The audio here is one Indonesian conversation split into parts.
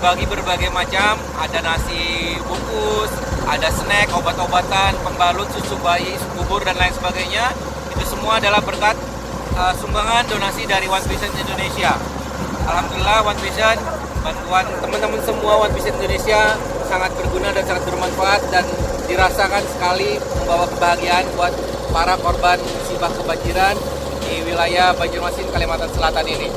dibagi berbagai macam, ada nasi bungkus, ada snack, obat-obatan, pembalut, susu bayi, bubur dan lain sebagainya. Itu semua adalah berkat sumbangan donasi dari One Vision Indonesia. Alhamdulillah One Vision, bantuan teman-teman semua One Vision Indonesia sangat berguna dan sangat bermanfaat dan dirasakan sekali membawa kebahagiaan buat para korban musibah kebanjiran di wilayah Banjarmasin, Kalimantan Selatan ini.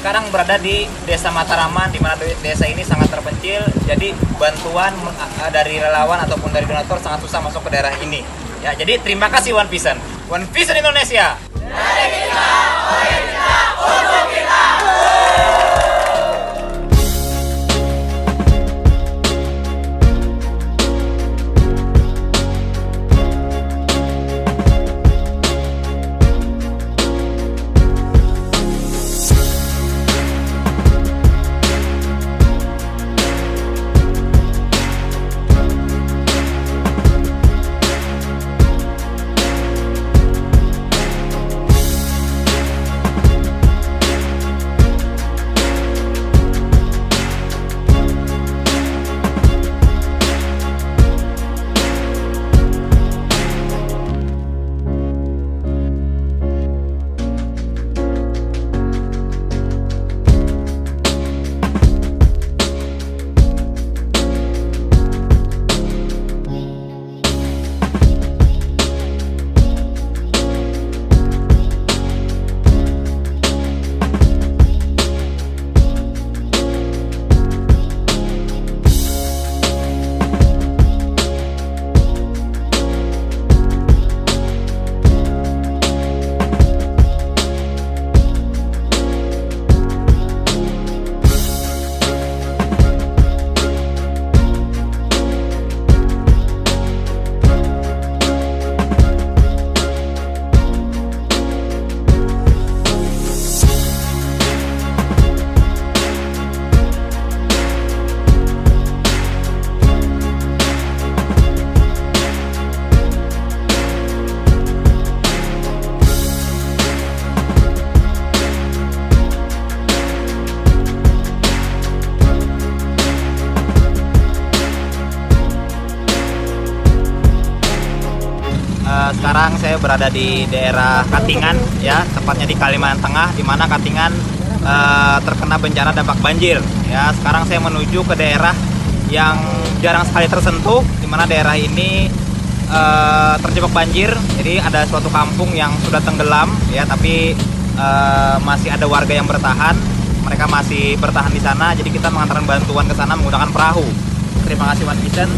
Sekarang berada di Desa Mataraman, di mana desa ini sangat terpencil. Jadi bantuan dari relawan ataupun dari donatur sangat susah masuk ke daerah ini. Ya, jadi terima kasih One Vision. One Vision Indonesia. Dari kita, oleh kita, untuk kita. Sekarang saya berada di daerah Katingan, ya, tepatnya di Kalimantan Tengah, di mana Katingan terkena bencana dampak banjir. Ya, sekarang saya menuju ke daerah yang jarang sekali tersentuh, di mana daerah ini terjebak banjir. Jadi ada suatu kampung yang sudah tenggelam, ya, tapi masih ada warga yang bertahan. Mereka masih bertahan di sana. Jadi kita mengantarkan bantuan ke sana menggunakan perahu. Terima kasih One Vision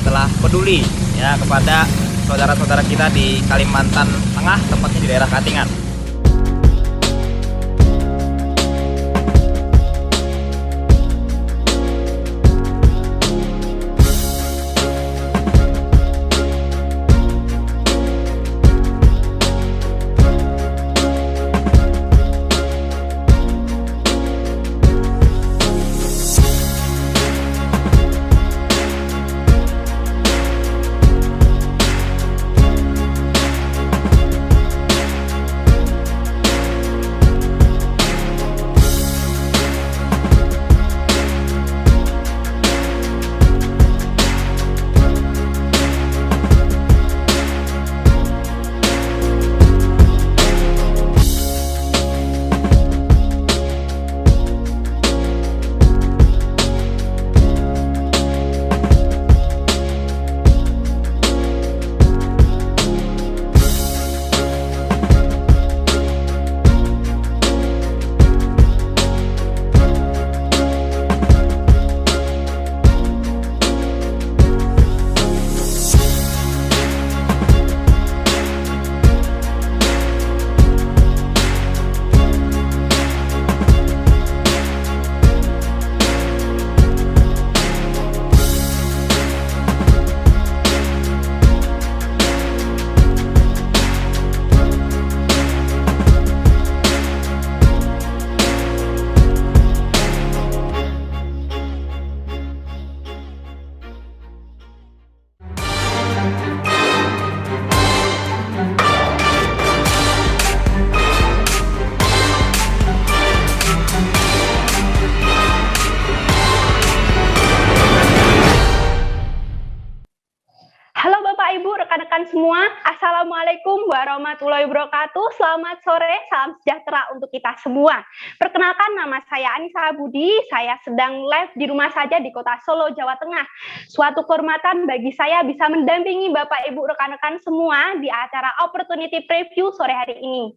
telah peduli, ya, kepada saudara-saudara kita di Kalimantan Tengah, tepatnya di daerah Katingan. warahmatullahi wabarakatuh. Selamat sore, salam sejahtera untuk kita semua. Perkenalkan, nama saya Anissa Budi. Saya sedang live di rumah saja di Kota Solo, Jawa Tengah. Suatu kehormatan bagi saya bisa mendampingi Bapak Ibu rekan-rekan semua di acara Opportunity Preview sore hari ini.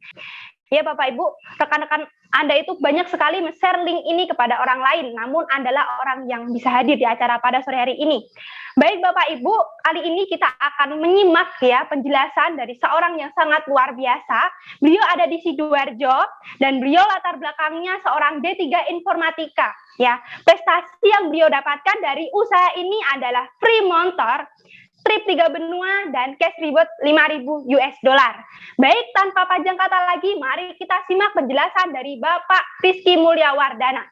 Ya Bapak Ibu, rekan-rekan Anda itu banyak sekali men-share link ini kepada orang lain, namun Andalah orang yang bisa hadir di acara pada sore hari ini. Baik Bapak Ibu, kali ini kita akan menyimak ya penjelasan dari seorang yang sangat luar biasa. Beliau ada di Sidoarjo dan beliau latar belakangnya seorang D3 Informatika. Ya, prestasi yang beliau dapatkan dari usaha ini adalah free motor, trip 3 benua, dan cash reward 5.000 US dollar. Baik, tanpa panjang kata lagi, mari kita simak penjelasan dari Bapak Rizky Mulyawardana.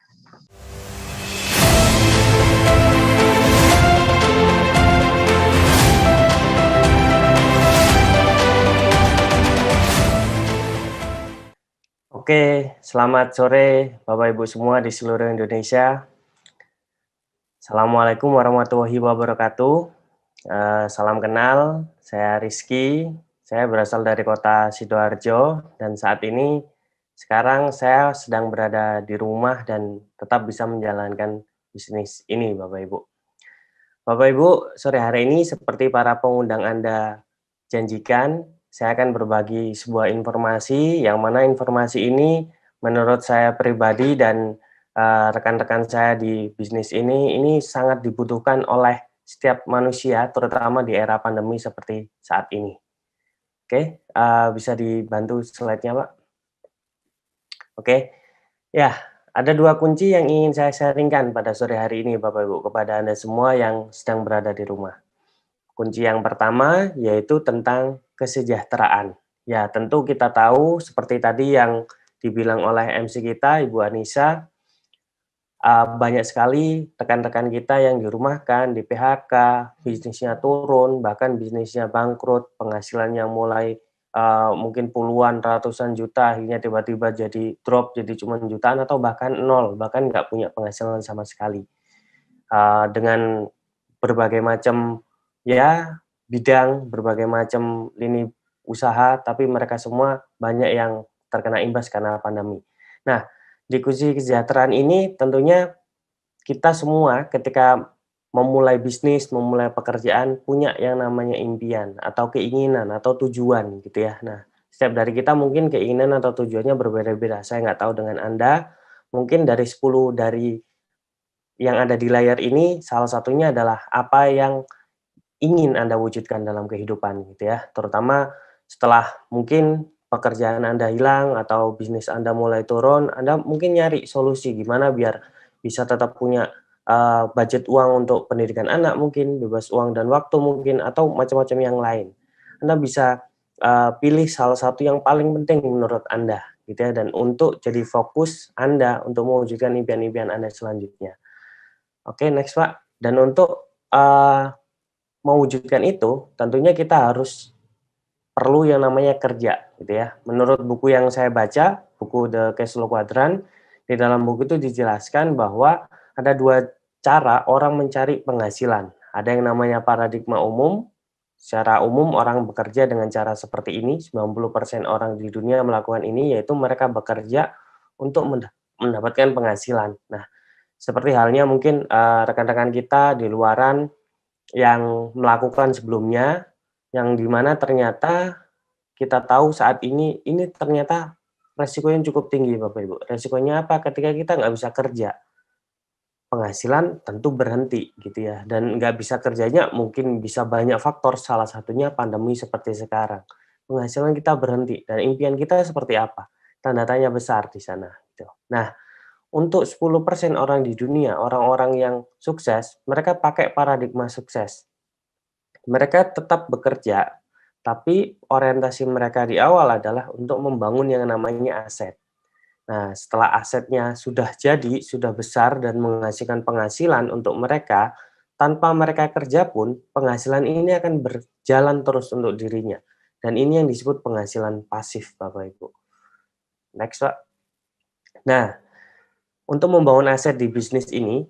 Oke, selamat sore Bapak Ibu semua di seluruh Indonesia. Assalamualaikum warahmatullahi wabarakatuh. Salam kenal, saya Rizky, saya berasal dari kota Sidoarjo dan saat ini sekarang saya sedang berada di rumah dan tetap bisa menjalankan bisnis ini Bapak Ibu. Bapak Ibu, sore hari ini seperti para pengundang Anda janjikan, saya akan berbagi sebuah informasi yang mana informasi ini menurut saya pribadi dan rekan-rekan saya di bisnis ini sangat dibutuhkan oleh setiap manusia, terutama di era pandemi seperti saat ini. Oke, bisa dibantu slide-nya, Pak? Oke, ya, ada dua kunci yang ingin saya sharingkan pada sore hari ini, Bapak Ibu, kepada Anda semua yang sedang berada di rumah. Kunci yang pertama yaitu tentang kesejahteraan. Ya, tentu kita tahu seperti tadi yang dibilang oleh MC kita, Ibu Anissa, banyak sekali rekan-rekan kita yang dirumahkan, di PHK, bisnisnya turun, bahkan bisnisnya bangkrut, penghasilannya mulai mungkin puluhan, ratusan juta, akhirnya tiba-tiba jadi drop, jadi cuma jutaan, atau bahkan nol, bahkan nggak punya penghasilan sama sekali. Dengan berbagai macam ya bidang, berbagai macam lini usaha, tapi mereka semua banyak yang terkena imbas karena pandemi. Nah, di kunci kesejahteraan ini tentunya kita semua ketika memulai bisnis, memulai pekerjaan punya yang namanya impian atau keinginan atau tujuan gitu ya. Nah, setiap dari kita mungkin keinginan atau tujuannya berbeda-beda. Saya nggak tahu dengan Anda, mungkin dari 10 dari yang ada di layar ini salah satunya adalah apa yang ingin Anda wujudkan dalam kehidupan gitu ya. Terutama setelah mungkin pekerjaan Anda hilang atau bisnis Anda mulai turun, Anda mungkin nyari solusi gimana biar bisa tetap punya budget uang untuk pendidikan anak mungkin, bebas uang dan waktu mungkin, atau macam-macam yang lain. Anda bisa pilih salah satu yang paling penting menurut Anda gitu ya, dan untuk jadi fokus Anda untuk mewujudkan impian-impian Anda selanjutnya. Oke, next Pak. Dan untuk mewujudkan itu, tentunya kita harus perlu yang namanya kerja, gitu ya. Menurut buku yang saya baca, buku The Cash Flow Quadrant, di dalam buku itu dijelaskan bahwa ada dua cara orang mencari penghasilan. Ada yang namanya paradigma umum. Secara umum orang bekerja dengan cara seperti ini, 90% orang di dunia melakukan ini, yaitu mereka bekerja untuk mendapatkan penghasilan. Nah, seperti halnya mungkin rekan-rekan kita di luaran yang melakukan sebelumnya, yang dimana ternyata kita tahu saat ini ternyata resikonya cukup tinggi Bapak Ibu. Resikonya apa? Ketika kita nggak bisa kerja, penghasilan tentu berhenti gitu ya. Dan nggak bisa kerjanya mungkin bisa banyak faktor, salah satunya pandemi seperti sekarang. Penghasilan kita berhenti dan impian kita seperti apa? Tanda tanya besar di sana. Gitu. Nah, untuk 10% orang di dunia, orang-orang yang sukses, mereka pakai paradigma sukses. Mereka tetap bekerja, tapi orientasi mereka di awal adalah untuk membangun yang namanya aset. Nah, setelah asetnya sudah jadi, sudah besar dan menghasilkan penghasilan untuk mereka, tanpa mereka kerja pun, penghasilan ini akan berjalan terus untuk dirinya. Dan ini yang disebut penghasilan pasif, Bapak Ibu. Next, Pak. Nah, untuk membangun aset di bisnis ini,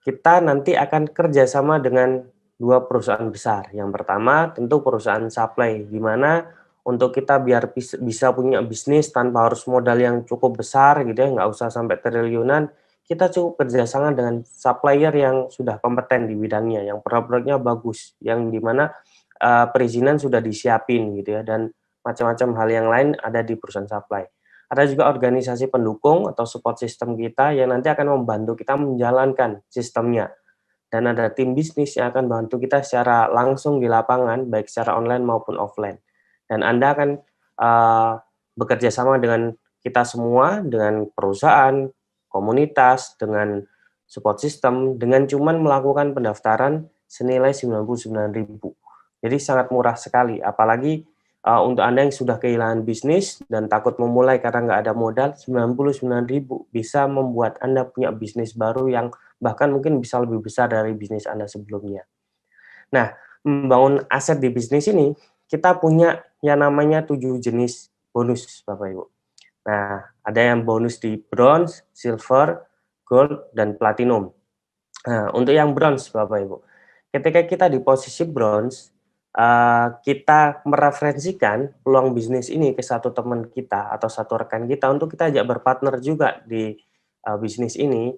kita nanti akan kerjasama dengan dua perusahaan besar. Yang pertama tentu perusahaan supply, di mana untuk kita biar bisa punya bisnis tanpa harus modal yang cukup besar gitu ya, nggak usah sampai triliunan, kita cukup kerjasama dengan supplier yang sudah kompeten di bidangnya, yang produk-produknya bagus, yang dimana perizinan sudah disiapin gitu ya, dan macam-macam hal yang lain ada di perusahaan supply. Ada juga organisasi pendukung atau support system kita yang nanti akan membantu kita menjalankan sistemnya. Dan ada tim bisnis yang akan bantu kita secara langsung di lapangan, baik secara online maupun offline. Dan Anda akan bekerja sama dengan kita semua, dengan perusahaan, komunitas, dengan support system, dengan cuman melakukan pendaftaran senilai 99.000. Jadi sangat murah sekali, apalagi untuk Anda yang sudah kehilangan bisnis dan takut memulai karena nggak ada modal, 99.000 bisa membuat Anda punya bisnis baru yang bahkan mungkin bisa lebih besar dari bisnis Anda sebelumnya. Nah, membangun aset di bisnis ini, kita punya yang namanya 7 jenis bonus, Bapak Ibu. Nah, ada yang bonus di bronze, silver, gold, dan platinum. Nah, untuk yang bronze, Bapak Ibu, ketika kita di posisi bronze, kita mereferensikan peluang bisnis ini ke satu teman kita atau satu rekan kita untuk kita ajak berpartner juga di bisnis ini.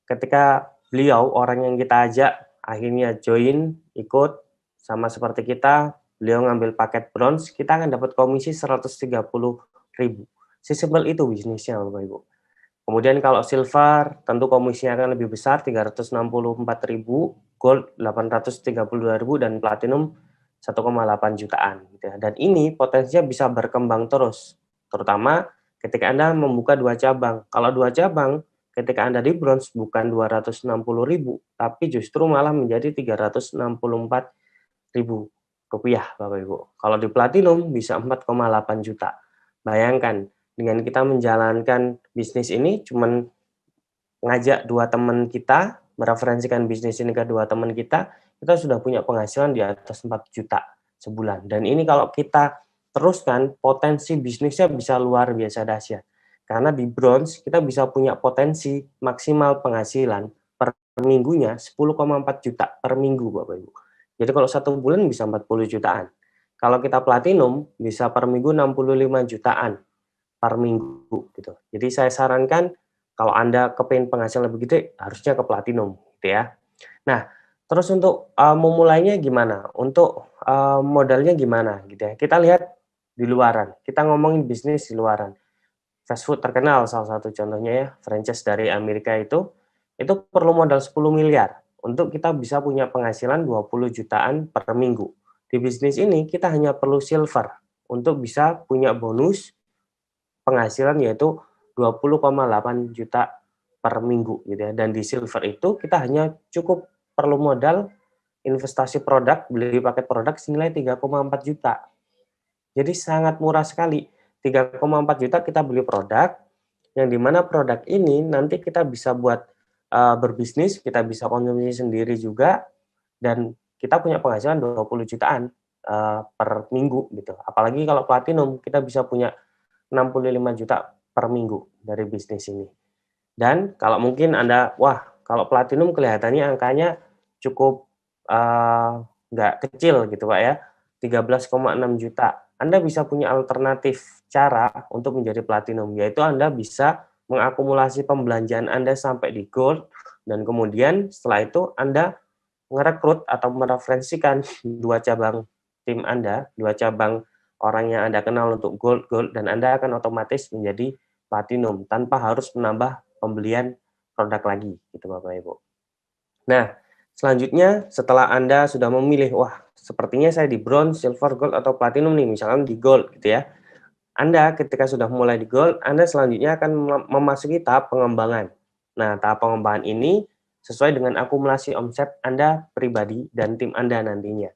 Ketika beliau, orang yang kita ajak, akhirnya join, ikut, sama seperti kita, beliau ngambil paket bronze, kita akan dapat komisi 130.000. Sesimpel itu bisnisnya, Bapak Ibu. Kemudian kalau silver, tentu komisinya akan lebih besar, 364.000, gold 832.000, dan platinum 1,8 jutaan. Gitu ya. Dan ini potensinya bisa berkembang terus, terutama ketika Anda membuka 2 cabang. Kalau 2 cabang, ketika Anda di bronze bukan 260.000, tapi justru malah menjadi 364.000 rupiah, Bapak Ibu. Kalau di platinum bisa 4,8 juta. Bayangkan, dengan kita menjalankan bisnis ini, cuman ngajak 2 teman kita, mereferensikan bisnis ini ke 2 teman kita sudah punya penghasilan di atas 4 juta sebulan. Dan ini kalau kita teruskan, potensi bisnisnya bisa luar biasa dahsyat. Karena di bronze kita bisa punya potensi maksimal penghasilan per minggunya 10,4 juta per minggu, Bapak Ibu. Jadi kalau 1 bulan bisa 40 jutaan. Kalau kita platinum bisa per minggu 65 jutaan per minggu gitu. Jadi saya sarankan kalau Anda kepingin penghasilan lebih gede harusnya ke platinum gitu ya. Nah, terus untuk memulainya gimana? Untuk modalnya gimana gitu ya. Kita lihat di luaran. Kita ngomongin bisnis di luaran. Fast food terkenal salah satu contohnya ya, franchise dari Amerika itu perlu modal 10 miliar untuk kita bisa punya penghasilan 20 jutaan per minggu. Di bisnis ini kita hanya perlu silver untuk bisa punya bonus penghasilan yaitu 20,8 juta per minggu gitu ya. Dan di silver itu kita hanya cukup perlu modal investasi produk, beli paket produk senilai 3,4 juta. Jadi sangat murah sekali. 3,4 juta kita beli produk, yang dimana produk ini nanti kita bisa buat berbisnis, kita bisa konsumsi sendiri juga, dan kita punya penghasilan 20 jutaan per minggu gitu. Apalagi kalau platinum kita bisa punya 65 juta per minggu dari bisnis ini. Dan kalau mungkin Anda, wah kalau platinum kelihatannya angkanya cukup nggak kecil gitu Pak ya, 13,6 juta. Anda bisa punya alternatif cara untuk menjadi platinum, yaitu Anda bisa mengakumulasi pembelanjaan Anda sampai di gold, dan kemudian setelah itu Anda merekrut atau mereferensikan 2 cabang tim Anda, 2 cabang orang yang Anda kenal untuk gold, dan Anda akan otomatis menjadi platinum tanpa harus menambah pembelian produk lagi, gitu Bapak Ibu. Nah, selanjutnya setelah Anda sudah memilih, wah sepertinya saya di bronze, silver, gold, atau platinum nih, misalkan di gold gitu ya. Anda ketika sudah mulai di gold, Anda selanjutnya akan memasuki tahap pengembangan. Nah, tahap pengembangan ini sesuai dengan akumulasi omset Anda pribadi dan tim Anda nantinya.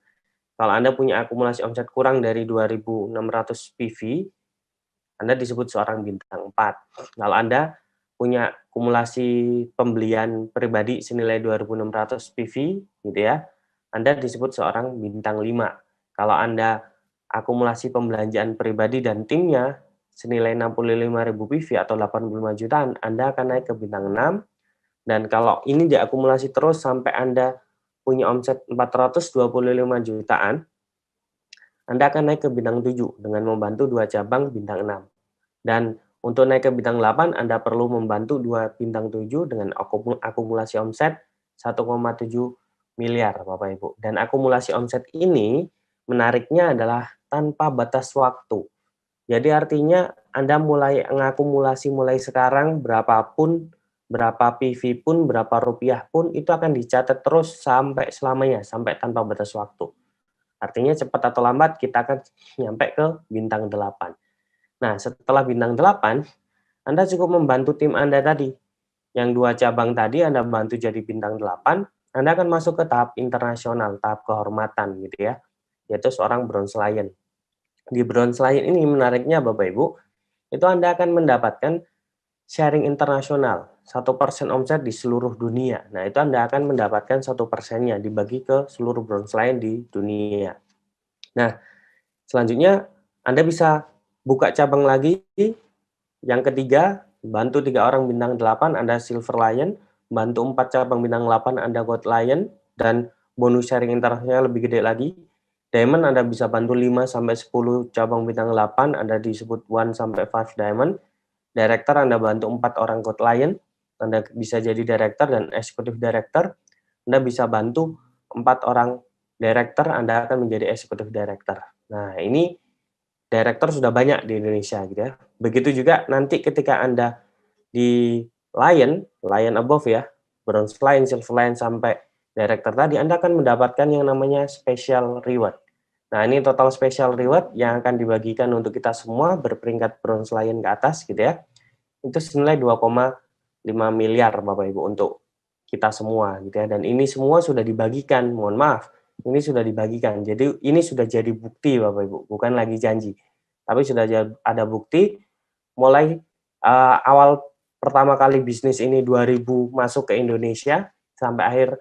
Kalau Anda punya akumulasi omset kurang dari 2.600 PV, Anda disebut seorang bintang 4. Kalau Anda punya akumulasi pembelian pribadi senilai 2.600 PV, gitu ya, Anda disebut seorang bintang 5. Kalau Anda akumulasi pembelanjaan pribadi dan timnya senilai 65.000 PV atau 85 jutaan, Anda akan naik ke bintang 6. Dan kalau ini diakumulasi terus sampai Anda punya omset 425 jutaan, Anda akan naik ke bintang 7 dengan membantu 2 cabang bintang 6. Dan untuk naik ke bintang 8, Anda perlu membantu 2 bintang 7 dengan akumulasi omset 1,7 miliar, Bapak Ibu. Dan akumulasi omset ini menariknya adalah tanpa batas waktu. Jadi artinya Anda mulai mengakumulasi mulai sekarang berapapun, berapa PV pun, berapa rupiah pun, itu akan dicatat terus sampai selamanya, sampai tanpa batas waktu. Artinya cepat atau lambat kita akan nyampe ke bintang 8. Nah, setelah bintang 8, Anda cukup membantu tim Anda tadi. Yang 2 cabang tadi Anda bantu jadi bintang 8, Anda akan masuk ke tahap internasional, tahap kehormatan gitu ya, yaitu seorang Bronze Lion. Di Bronze Lion ini menariknya Bapak Ibu, itu Anda akan mendapatkan sharing internasional, 1% omset di seluruh dunia. Nah, itu Anda akan mendapatkan 1%-nya dibagi ke seluruh Bronze Lion di dunia. Nah, selanjutnya Anda bisa buka cabang lagi. Yang ketiga, bantu 3 orang bintang 8, Anda Silver Lion. Bantu 4 cabang bintang 8, Anda Gold Lion. Dan bonus sharing internasional lebih gede lagi. Diamond Anda bisa bantu 5-10 cabang bintang 8, Anda disebut 1-5 Diamond. Director Anda bantu 4 orang Gold Lion, Anda bisa jadi Director dan Executive Director. Anda bisa bantu 4 orang Director, Anda akan menjadi Executive Director. Nah, ini Director sudah banyak di Indonesia gitu ya. Begitu juga nanti ketika Anda di Lion above ya, Bronze Lion, Silver Lion sampai Director tadi, Anda akan mendapatkan yang namanya Special Reward. Nah, ini total special reward yang akan dibagikan untuk kita semua berperingkat Bronze Lion ke atas gitu ya. Itu senilai 2,5 miliar Bapak Ibu untuk kita semua gitu ya. Dan ini semua sudah dibagikan, mohon maaf, ini sudah dibagikan. Jadi ini sudah jadi bukti Bapak Ibu, bukan lagi janji. Tapi sudah ada bukti mulai awal pertama kali bisnis ini 2000 masuk ke Indonesia sampai akhir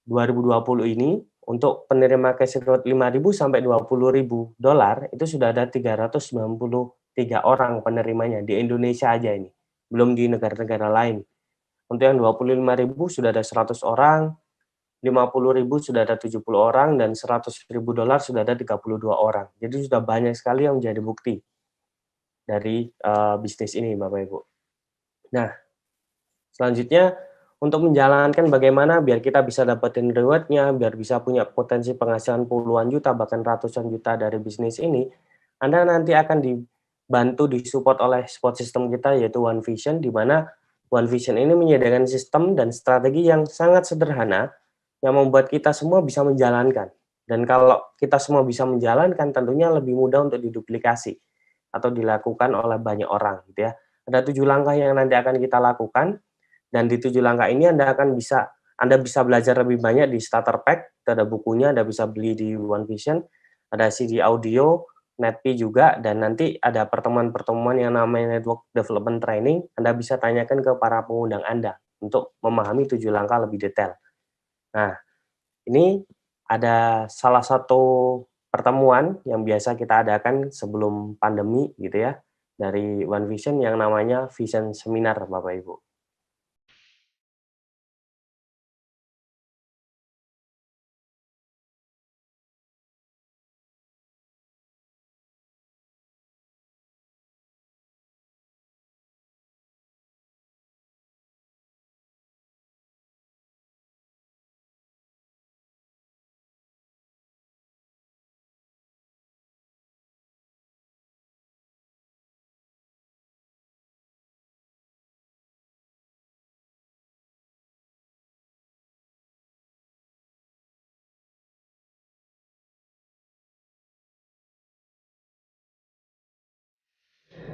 2020 ini. Untuk penerima cash reward 5.000 sampai 20.000 dolar itu sudah ada 393 orang penerimanya di Indonesia aja ini, belum di negara-negara lain. Untuk yang 25.000 sudah ada 100 orang, 50.000 sudah ada 70 orang, dan 100.000 dolar sudah ada 32 orang. Jadi sudah banyak sekali yang menjadi bukti dari bisnis ini Bapak Ibu. Nah, selanjutnya untuk menjalankan bagaimana biar kita bisa dapetin rewardnya, biar bisa punya potensi penghasilan puluhan juta, bahkan ratusan juta dari bisnis ini, Anda nanti akan dibantu, disupport oleh support system kita, yaitu One Vision, di mana One Vision ini menyediakan sistem dan strategi yang sangat sederhana, yang membuat kita semua bisa menjalankan. Dan kalau kita semua bisa menjalankan, tentunya lebih mudah untuk diduplikasi atau dilakukan oleh banyak orang, gitu ya. Ada 7 langkah yang nanti akan kita lakukan. Dan di 7 langkah ini Anda bisa belajar lebih banyak di starter pack, ada bukunya, Anda bisa beli di One Vision, ada CD audio, NetP juga, dan nanti ada pertemuan-pertemuan yang namanya Network Development Training, Anda bisa tanyakan ke para pengundang Anda untuk memahami 7 langkah lebih detail. Nah, ini ada salah satu pertemuan yang biasa kita adakan sebelum pandemi gitu ya, dari One Vision yang namanya Vision Seminar Bapak Ibu.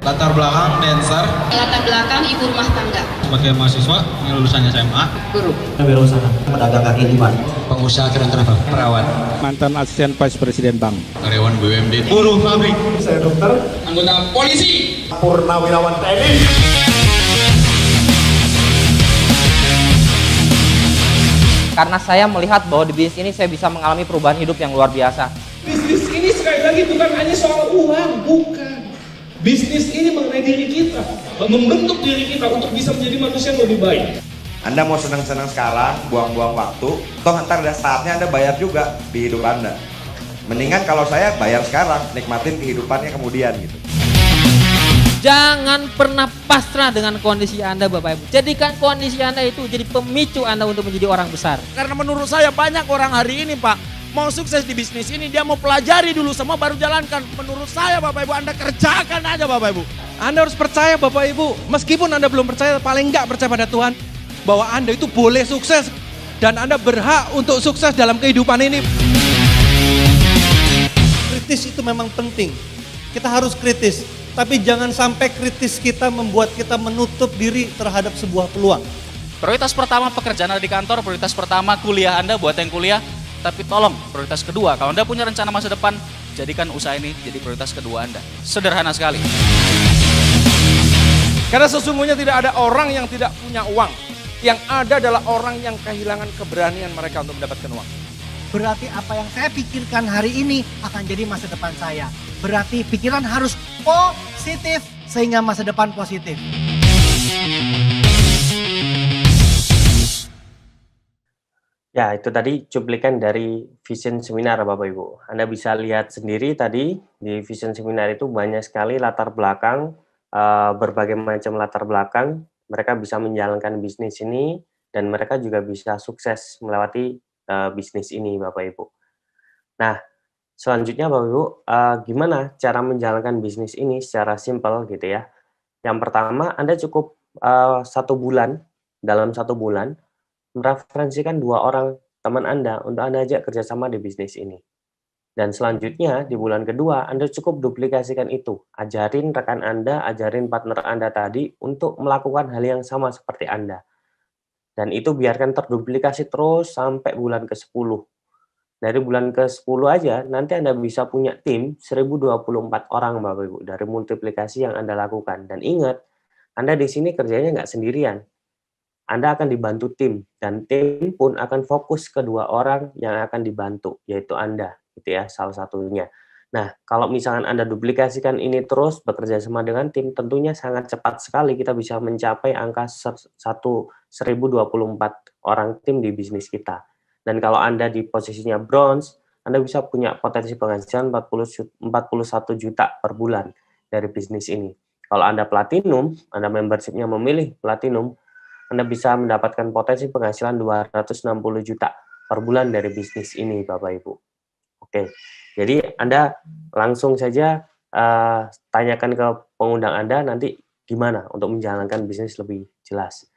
Latar belakang dancer. Latar belakang ibu rumah tangga. Sebagai mahasiswa yang lulusan SMA. Guru. Wirausaha, pedagang kaki lima. Pengusaha keren travel. Perawat. Mantan asisten Vice Presiden Bank. Karyawan BUMD. Buruh pabrik. Saya dokter. Anggota polisi. Purnawirawan TNI. Karena saya melihat bahwa di bisnis ini saya bisa mengalami perubahan hidup yang luar biasa. Bisnis ini sekali lagi bukan hanya soal uang, bukan. Bisnis ini mengenai diri kita, membentuk diri kita untuk bisa menjadi manusia yang lebih baik. Anda mau senang-senang sekarang, buang-buang waktu, toh ntar ada saatnya Anda bayar juga di hidup Anda. Mendingan kalau saya bayar sekarang, nikmatin kehidupannya kemudian gitu. Jangan pernah pasrah dengan kondisi Anda Bapak Ibu. Jadikan kondisi Anda itu jadi pemicu Anda untuk menjadi orang besar. Karena menurut saya banyak orang hari ini Pak, mau sukses di bisnis ini dia mau pelajari dulu semua baru jalankan. Menurut saya Bapak Ibu, Anda kerjakan aja Bapak Ibu. Anda harus percaya Bapak Ibu, meskipun Anda belum percaya, paling enggak percaya pada Tuhan, bahwa Anda itu boleh sukses dan Anda berhak untuk sukses dalam kehidupan ini. Kritis itu memang penting. Kita harus kritis. Tapi jangan sampai kritis kita membuat kita menutup diri terhadap sebuah peluang. Prioritas pertama pekerjaan Anda di kantor, prioritas pertama kuliah Anda buat yang kuliah. Tapi tolong, prioritas kedua, kalau Anda punya rencana masa depan, jadikan usaha ini jadi prioritas kedua Anda. Sederhana sekali. Karena sesungguhnya tidak ada orang yang tidak punya uang. Yang ada adalah orang yang kehilangan keberanian mereka untuk mendapatkan uang. Berarti apa yang saya pikirkan hari ini akan jadi masa depan saya. Berarti pikiran harus positif sehingga masa depan positif. Ya, itu tadi cuplikan dari Vision Seminar Bapak Ibu. Anda bisa lihat sendiri tadi di Vision Seminar itu banyak sekali latar belakang, berbagai macam latar belakang. Mereka bisa menjalankan bisnis ini dan mereka juga bisa sukses melewati bisnis ini Bapak Ibu. Nah, selanjutnya Bapak Ibu, gimana cara menjalankan bisnis ini secara simpel gitu ya. Yang pertama, Anda cukup dalam satu bulan, mereferensikan 2 orang teman Anda untuk Anda ajak kerjasama di bisnis ini. Dan selanjutnya, di bulan kedua, Anda cukup duplikasikan itu. Ajarin rekan Anda, ajarin partner Anda tadi untuk melakukan hal yang sama seperti Anda. Dan itu biarkan terduplikasi terus sampai bulan ke-10. Dari bulan ke-10 aja, nanti Anda bisa punya tim 1024 orang Bapak Ibu, dari multiplikasi yang Anda lakukan. Dan ingat, Anda di sini kerjanya nggak sendirian. Anda akan dibantu tim, dan tim pun akan fokus ke 2 orang yang akan dibantu, yaitu Anda, gitu ya, salah satunya. Nah, kalau misalkan Anda duplikasikan ini terus, bekerja sama dengan tim, tentunya sangat cepat sekali kita bisa mencapai angka 1024 orang tim di bisnis kita. Dan kalau Anda di posisinya bronze, Anda bisa punya potensi penghasilan 41 juta per bulan dari bisnis ini. Kalau Anda platinum, Anda membership-nya memilih platinum, Anda bisa mendapatkan potensi penghasilan 260 juta per bulan dari bisnis ini, Bapak Ibu. Oke, jadi Anda langsung saja tanyakan ke pengundang Anda nanti gimana untuk menjalankan bisnis lebih jelas.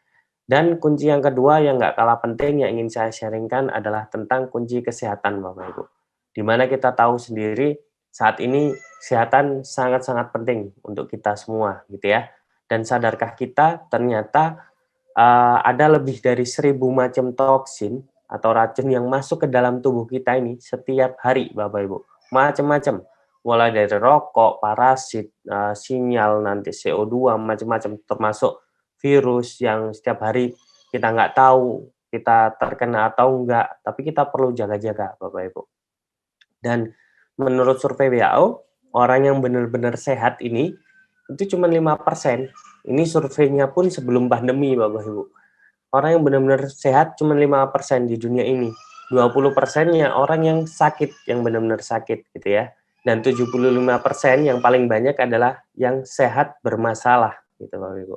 Dan kunci yang kedua yang nggak kalah penting yang ingin saya sharingkan adalah tentang kunci kesehatan, Bapak Ibu. Di mana kita tahu sendiri saat ini kesehatan sangat-sangat penting untuk kita semua, gitu ya. Dan sadarkah kita ternyata ada lebih dari 1000 macam toksin atau racun yang masuk ke dalam tubuh kita ini setiap hari, Bapak Ibu. Macam-macam. Mulai dari rokok, parasit, sinyal nanti CO2, macam-macam, termasuk virus yang setiap hari kita nggak tahu kita terkena atau enggak, tapi kita perlu jaga-jaga, Bapak Ibu. Dan menurut survei WHO, orang yang benar-benar sehat ini itu cuma 5%. Ini surveinya pun sebelum pandemi, Bapak Ibu. Orang yang benar-benar sehat cuma 5% di dunia ini. 20%-nya orang yang sakit, yang benar-benar sakit gitu ya. Dan 75% yang paling banyak adalah yang sehat bermasalah gitu, Bapak Ibu.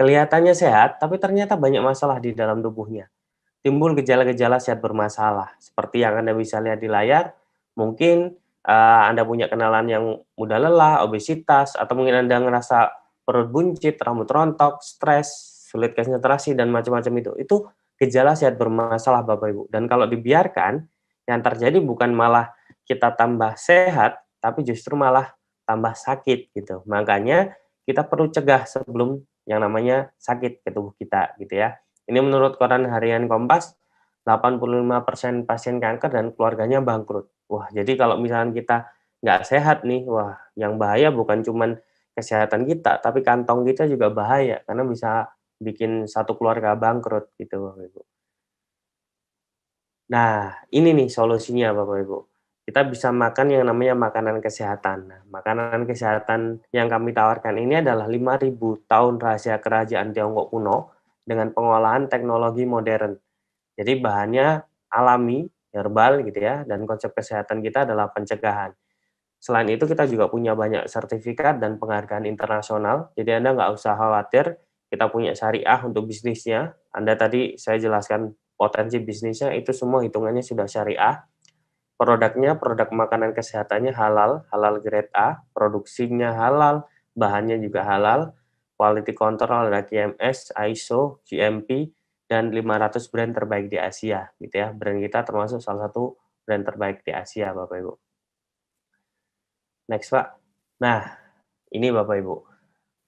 Kelihatannya sehat, tapi ternyata banyak masalah di dalam tubuhnya. Timbul gejala-gejala sehat bermasalah. Seperti yang Anda bisa lihat di layar, mungkin Anda punya kenalan yang mudah lelah, obesitas, atau mungkin Anda ngerasa perut buncit, rambut rontok, stres, sulit konsentrasi, dan macam-macam itu gejala sehat bermasalah, Bapak Ibu. Dan kalau dibiarkan, yang terjadi bukan malah kita tambah sehat, tapi justru malah tambah sakit gitu. Makanya kita perlu cegah sebelum yang namanya sakit ke tubuh kita gitu ya. Ini menurut koran harian Kompas, 85% pasien kanker dan keluarganya bangkrut. Wah, jadi kalau misalnya kita nggak sehat nih, wah, yang bahaya bukan cuman kesehatan kita, tapi kantong kita juga bahaya, karena bisa bikin satu keluarga bangkrut gitu, Bapak Ibu. Nah, ini nih solusinya, Bapak Ibu. Kita bisa makan yang namanya makanan kesehatan. Nah, makanan kesehatan yang kami tawarkan ini adalah 5.000 tahun rahasia kerajaan Tiongkok kuno dengan pengolahan teknologi modern. Jadi bahannya alami, herbal gitu ya, dan konsep kesehatan kita adalah pencegahan. Selain itu kita juga punya banyak sertifikat dan penghargaan internasional, jadi Anda nggak usah khawatir, kita punya syariah untuk bisnisnya. Anda tadi saya jelaskan potensi bisnisnya, itu semua hitungannya sudah syariah. Produknya, produk makanan kesehatannya halal, halal grade A, produksinya halal, bahannya juga halal, quality control ada QMS, ISO, GMP, dan 500 brand terbaik di Asia, gitu ya. Brand kita termasuk salah satu brand terbaik di Asia, Bapak Ibu. Next, Pak. Nah, ini Bapak Ibu.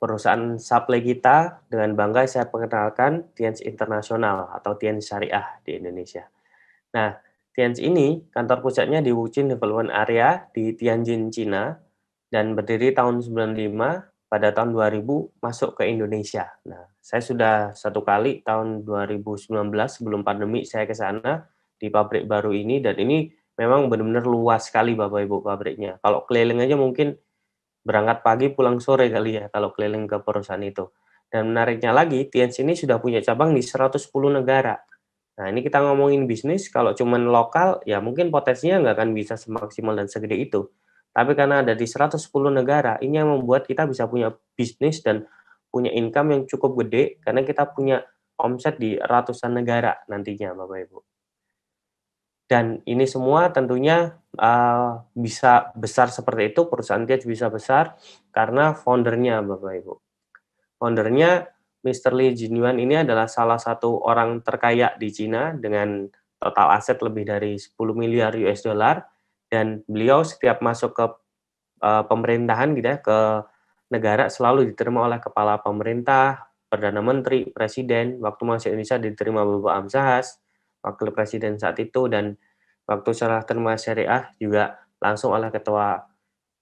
Perusahaan supply kita dengan bangga saya perkenalkan Tiens Internasional atau Tiens Syariah di Indonesia. Nah, Tiens ini kantor pusatnya di Wuxing Development Area di Tianjin, Cina, dan berdiri tahun 95, pada tahun 2000 masuk ke Indonesia. Nah, saya sudah satu kali tahun 2019 sebelum pandemi saya ke sana di pabrik baru ini, dan ini memang benar-benar luas sekali Bapak Ibu pabriknya. Kalau keliling aja mungkin berangkat pagi pulang sore kali ya kalau keliling ke perusahaan itu. Dan menariknya lagi, Tiens ini sudah punya cabang di 110 negara. Nah, ini kita ngomongin bisnis, kalau cuman lokal, ya mungkin potensinya nggak akan bisa semaksimal dan segede itu. Tapi karena ada di 110 negara, ini yang membuat kita bisa punya bisnis dan punya income yang cukup gede, karena kita punya omset di ratusan negara nantinya, Bapak Ibu. Dan ini semua tentunya bisa besar seperti itu, perusahaan Tiens bisa besar, karena foundernya, Bapak Ibu. Foundernya, Mr. Li Jinyuan ini adalah salah satu orang terkaya di Cina dengan total aset lebih dari 10 miliar US dollar, dan beliau setiap masuk ke pemerintahan gitu ya, ke negara selalu diterima oleh kepala pemerintah, Perdana Menteri, Presiden. Waktu masuk Indonesia diterima Bapak Amsahas, Wakil Presiden saat itu, dan waktu serah terima syariah juga langsung oleh Ketua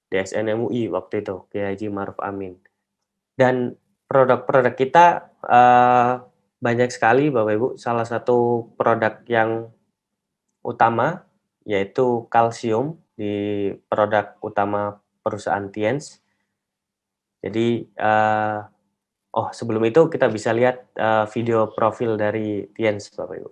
DSN MUI waktu itu, Kiai Haji Ma'ruf Amin. Dan produk-produk kita banyak sekali Bapak Ibu. Salah satu produk yang utama yaitu kalsium di produk utama perusahaan Tiens. Jadi sebelum itu kita bisa lihat video profil dari Tiens Bapak Ibu.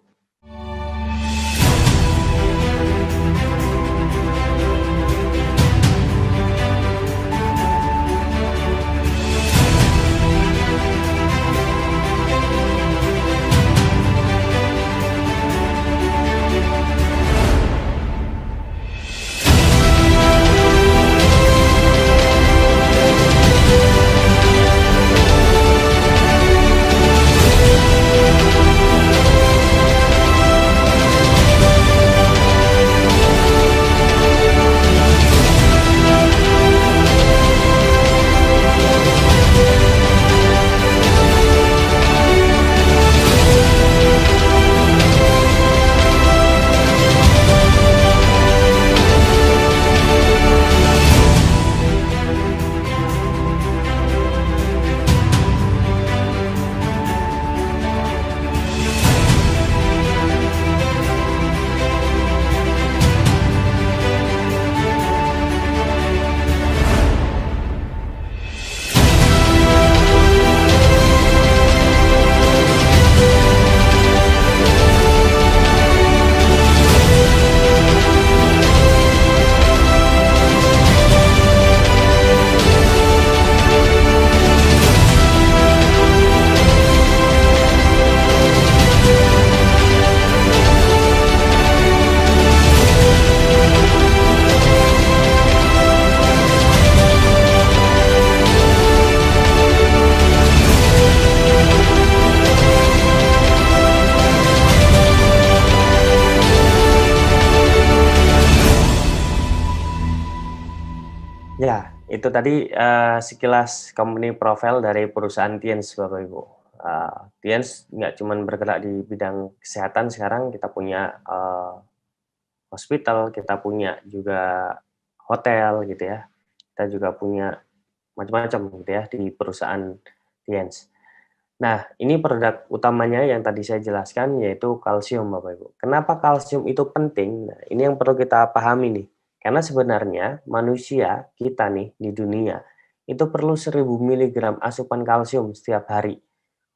Ya, itu tadi sekilas company profile dari perusahaan Tiens, Bapak Ibu. Tiens nggak cuma bergerak di bidang kesehatan, sekarang kita punya hospital, kita punya juga hotel gitu ya. Kita juga punya macam-macam gitu ya di perusahaan Tiens. Nah, ini produk utamanya yang tadi saya jelaskan yaitu kalsium, Bapak Ibu. Kenapa kalsium itu penting? Nah, ini yang perlu kita pahami nih. Karena sebenarnya manusia kita nih di dunia itu perlu 1000 mg asupan kalsium setiap hari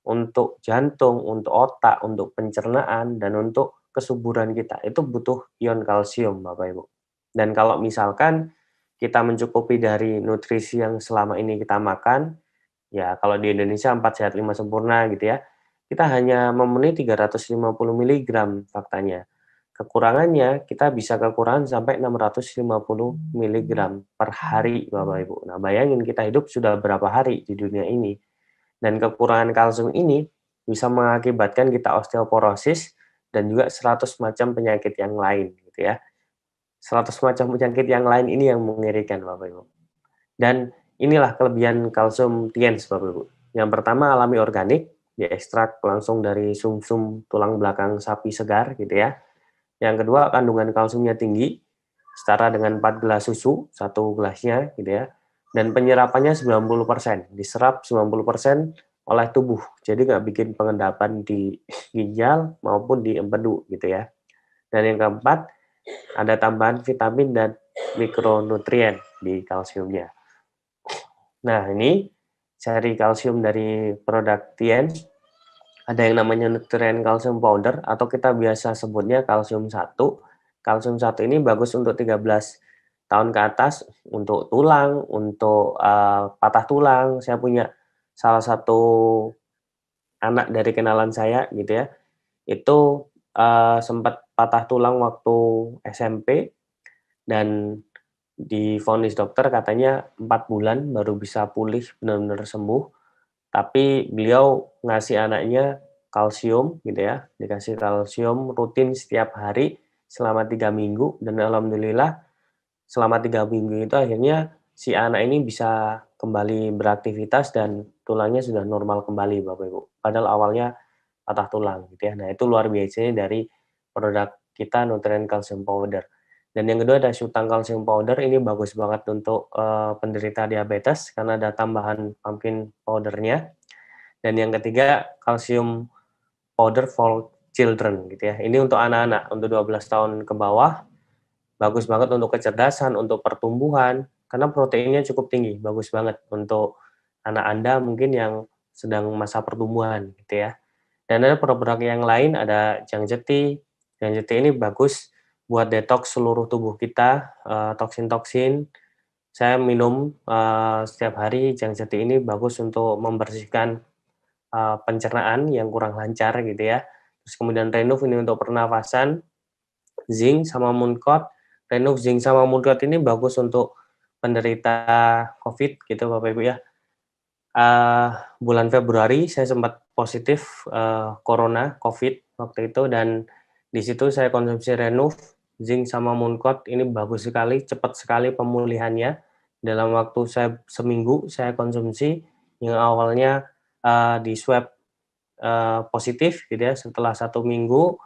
untuk jantung, untuk otak, untuk pencernaan, dan untuk kesuburan kita itu butuh ion kalsium, Bapak Ibu. Dan kalau misalkan kita mencukupi dari nutrisi yang selama ini kita makan, ya kalau di Indonesia 4 sehat 5 sempurna gitu ya, kita hanya memenuhi 350 mg faktanya. Kekurangannya kita bisa kekurangan sampai 650 mg per hari, Bapak Ibu. Nah, bayangin kita hidup sudah berapa hari di dunia ini. Dan kekurangan kalsium ini bisa mengakibatkan kita osteoporosis dan juga 100 macam penyakit yang lain gitu ya. 100 macam penyakit yang lain ini yang mengerikan, Bapak Ibu. Dan inilah kelebihan kalsium Tiens, Bapak Ibu. Yang pertama alami organik, diekstrak langsung dari sumsum tulang belakang sapi segar gitu ya. Yang kedua kandungan kalsiumnya tinggi, setara dengan 4 gelas susu, 1 gelasnya gitu ya. Dan penyerapannya 90%, diserap 90% oleh tubuh. Jadi nggak bikin pengendapan di ginjal maupun di empedu gitu ya. Dan yang keempat, ada tambahan vitamin dan mikronutrien di kalsiumnya. Nah, ini seri kalsium dari produk Tiens. Ada yang namanya nutrien kalsium powder atau kita biasa sebutnya kalsium 1. Kalsium 1 ini bagus untuk 13 tahun ke atas, untuk tulang, untuk patah tulang. Saya punya salah satu anak dari kenalan saya gitu ya. Itu sempat patah tulang waktu SMP dan divonis dokter katanya 4 bulan baru bisa pulih benar-benar sembuh. Tapi beliau ngasih anaknya kalsium gitu ya, dikasih kalsium rutin setiap hari selama 3 minggu dan alhamdulillah selama 3 minggu itu akhirnya si anak ini bisa kembali beraktivitas dan tulangnya sudah normal kembali, Bapak Ibu. Padahal awalnya patah tulang gitu ya. Nah, itu luar biasanya dari produk kita nutrien kalsium powder. Dan yang kedua ada Shutang kalsium powder, ini bagus banget untuk penderita diabetes karena ada tambahan pumpkin powdernya. Dan yang ketiga kalsium powder for children gitu ya. Ini untuk anak-anak untuk 12 tahun ke bawah. Bagus banget untuk kecerdasan, untuk pertumbuhan karena proteinnya cukup tinggi, bagus banget untuk anak Anda mungkin yang sedang masa pertumbuhan gitu ya. Dan ada produk yang lain, ada Jangjeti. Jangjeti ini bagus buat detoks seluruh tubuh kita, toksin-toksin. Saya minum setiap hari Jangjeti ini bagus untuk membersihkan pencernaan yang kurang lancar gitu ya. Terus kemudian Renuf ini untuk pernafasan, zinc sama Mooncott. Renuf, zinc sama Mooncott ini bagus untuk penderita COVID gitu Bapak Ibu ya. Bulan Februari saya sempat positif corona COVID waktu itu dan di situ saya konsumsi Renuf, zinc sama Mooncott ini bagus sekali, cepat sekali pemulihannya. Dalam waktu saya seminggu saya konsumsi yang awalnya di swab positif gitu ya, setelah 1 minggu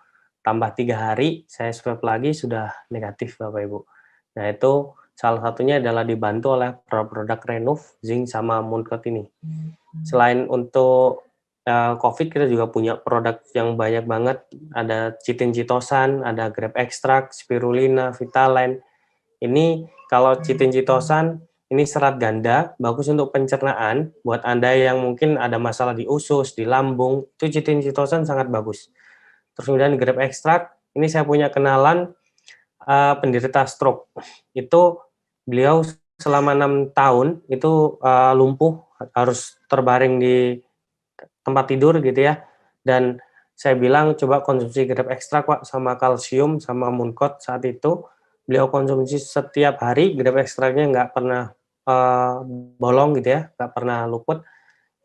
tambah 3 hari saya swab lagi sudah negatif Bapak Ibu. Nah itu salah satunya adalah dibantu oleh produk Renuf, zinc sama Mooncott ini. Selain untuk COVID kita juga punya produk yang banyak banget, ada chitin-chitosan, ada grape extract, spirulina, Vitaline. Ini kalau chitin-chitosan ini serat ganda, bagus untuk pencernaan. Buat Anda yang mungkin ada masalah di usus, di lambung, itu chitin-chitosan sangat bagus. Terus kemudian grape extract, ini saya punya kenalan penderita stroke. Itu beliau selama 6 tahun itu lumpuh, harus terbaring di tempat tidur gitu ya. Dan saya bilang coba konsumsi grape extract Pak sama kalsium sama Mooncott saat itu. Beliau konsumsi setiap hari, grape extractnya nggak pernah bolong gitu ya, nggak pernah luput.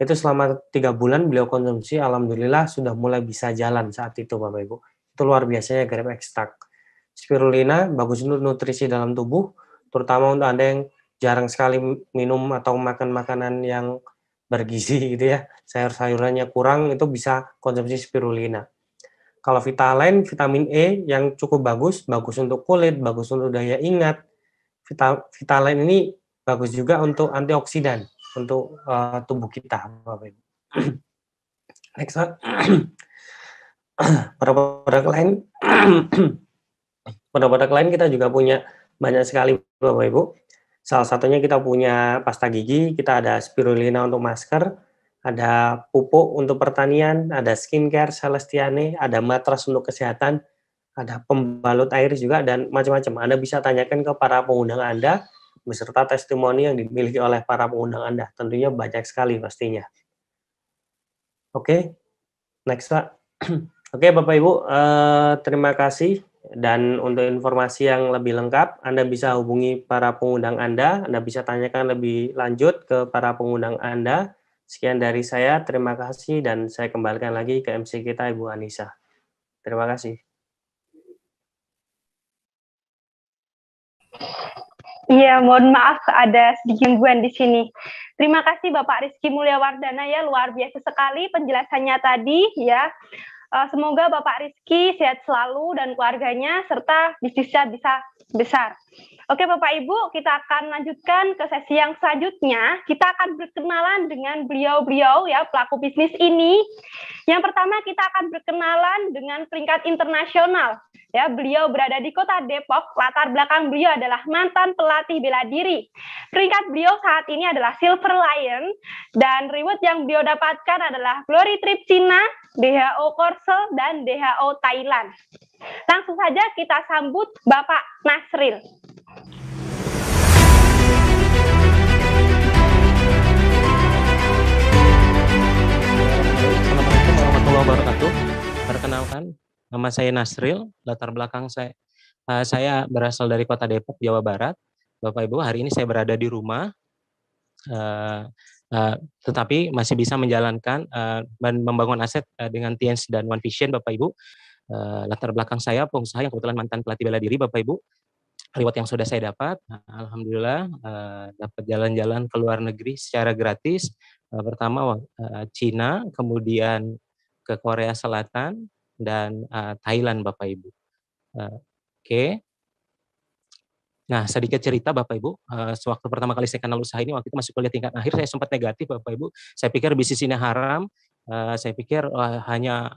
Itu selama 3 bulan beliau konsumsi, alhamdulillah sudah mulai bisa jalan saat itu Bapak Ibu. Itu luar biasanya grape extract. Spirulina bagus untuk nutrisi dalam tubuh, terutama untuk Anda yang jarang sekali minum atau makan makanan yang bergizi gitu ya, sayur-sayurannya kurang, itu bisa konsumsi spirulina. Kalau Vitaline, vitamin E yang cukup bagus untuk kulit, bagus untuk daya ingat. Vitaline ini bagus juga untuk antioksidan untuk tubuh kita, Bapak Ibu. Next, produk lain, produk lain kita juga punya banyak sekali, Bapak Ibu. Salah satunya kita punya pasta gigi, kita ada spirulina untuk masker, ada pupuk untuk pertanian, ada skincare Celestiane, ada matras untuk kesehatan, ada pembalut iris juga, dan macam-macam. Anda bisa tanyakan ke para pengundang Anda, beserta testimoni yang dimiliki oleh para pengundang Anda. Tentunya banyak sekali pastinya. Oke, next Pak. Oke Bapak Ibu, terima kasih. Dan untuk informasi yang lebih lengkap, Anda bisa hubungi para pengundang Anda bisa tanyakan lebih lanjut ke para pengundang Anda. Sekian dari saya, terima kasih, dan saya kembalikan lagi ke MC kita, Ibu Anissa. Terima kasih. Iya, mohon maaf ada sedikit gangguan di sini. Terima kasih Bapak Rizky Mulyawardana ya, luar biasa sekali penjelasannya tadi ya. Semoga Bapak Rizky sehat selalu dan keluarganya serta bisnisnya bisa besar. Oke Bapak Ibu, kita akan lanjutkan ke sesi yang selanjutnya. Kita akan berkenalan dengan beliau-beliau ya, pelaku bisnis ini. Yang pertama kita akan berkenalan dengan peringkat internasional. Ya, beliau berada di Kota Depok, latar belakang beliau adalah mantan pelatih bela diri. Peringkat beliau saat ini adalah Silver Lion, dan reward yang beliau dapatkan adalah Glory Trip Cina, DHO Korsel, dan DHO Thailand. Langsung saja kita sambut Bapak Nasril. Assalamualaikum warahmatullahi wabarakatuh. Perkenalkan, nama saya Nasril. Latar belakang saya berasal dari Kota Depok, Jawa Barat. Bapak Ibu, hari ini saya berada di rumah, tetapi masih bisa menjalankan dan membangun aset dengan TNS dan One Vision, Bapak Ibu. Latar belakang saya pengusaha yang kebetulan mantan pelatih bela diri, Bapak Ibu. Reward yang sudah saya dapat, alhamdulillah dapat jalan-jalan ke luar negeri secara gratis. Pertama Cina, kemudian ke Korea Selatan, dan Thailand, Bapak Ibu. Oke. Nah, sedikit cerita Bapak Ibu, sewaktu pertama kali saya kenal usaha ini, waktu itu masih kuliah tingkat akhir, saya sempat negatif Bapak Ibu. Saya pikir bisnis ini haram, saya pikir hanya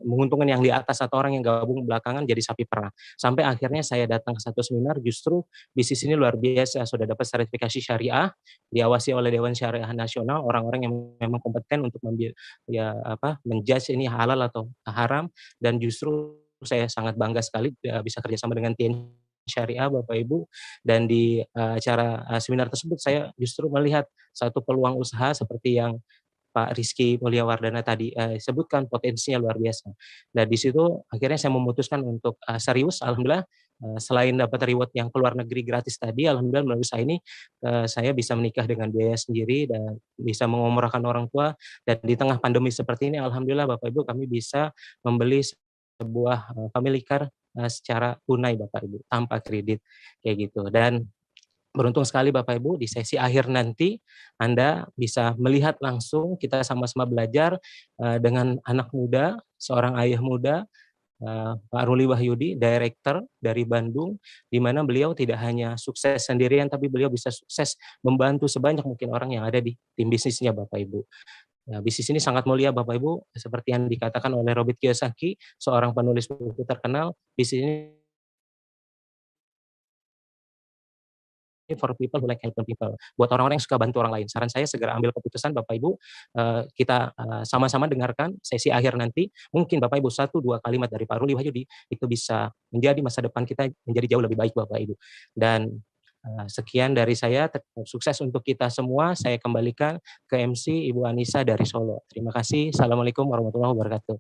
menguntungkan yang di atas atau orang yang gabung belakangan jadi sapi perah. Sampai akhirnya saya datang ke satu seminar, justru bisnis ini luar biasa, sudah dapat sertifikasi syariah, diawasi oleh Dewan Syariah Nasional, orang-orang yang memang kompeten untuk menjudge ini halal atau haram, dan justru saya sangat bangga sekali bisa kerjasama dengan TN Syariah Bapak Ibu, dan di acara seminar tersebut saya justru melihat satu peluang usaha seperti yang Pak Rizky Mulyawardana tadi sebutkan, potensinya luar biasa. Dan di situ akhirnya saya memutuskan untuk serius, alhamdulillah, selain dapat reward yang keluar negeri gratis tadi, alhamdulillah melalui usaha ini saya bisa menikah dengan biaya sendiri dan bisa mengumrohkan orang tua, dan di tengah pandemi seperti ini alhamdulillah Bapak Ibu kami bisa membeli sebuah family car secara tunai Bapak Ibu, tanpa kredit kayak gitu. Dan beruntung sekali Bapak Ibu, di sesi akhir nanti Anda bisa melihat langsung kita sama-sama belajar dengan anak muda, seorang ayah muda, Pak Ruli Wahyudi, Director dari Bandung, di mana beliau tidak hanya sukses sendirian, tapi beliau bisa sukses membantu sebanyak mungkin orang yang ada di tim bisnisnya Bapak Ibu. Nah, bisnis ini sangat mulia Bapak Ibu, seperti yang dikatakan oleh Robert Kiyosaki, seorang penulis buku terkenal, bisnis ini for people who like helping people. Buat orang-orang yang suka bantu orang lain. Saran saya segera ambil keputusan Bapak Ibu, kita sama-sama dengarkan sesi akhir nanti. Mungkin Bapak Ibu 1-2 kalimat dari Pak Ruli Wahyudi itu bisa menjadi masa depan kita menjadi jauh lebih baik Bapak Ibu. Dan sekian dari saya, sukses untuk kita semua. Saya kembalikan ke MC Ibu Anissa dari Solo. Terima kasih. Assalamualaikum warahmatullahi wabarakatuh.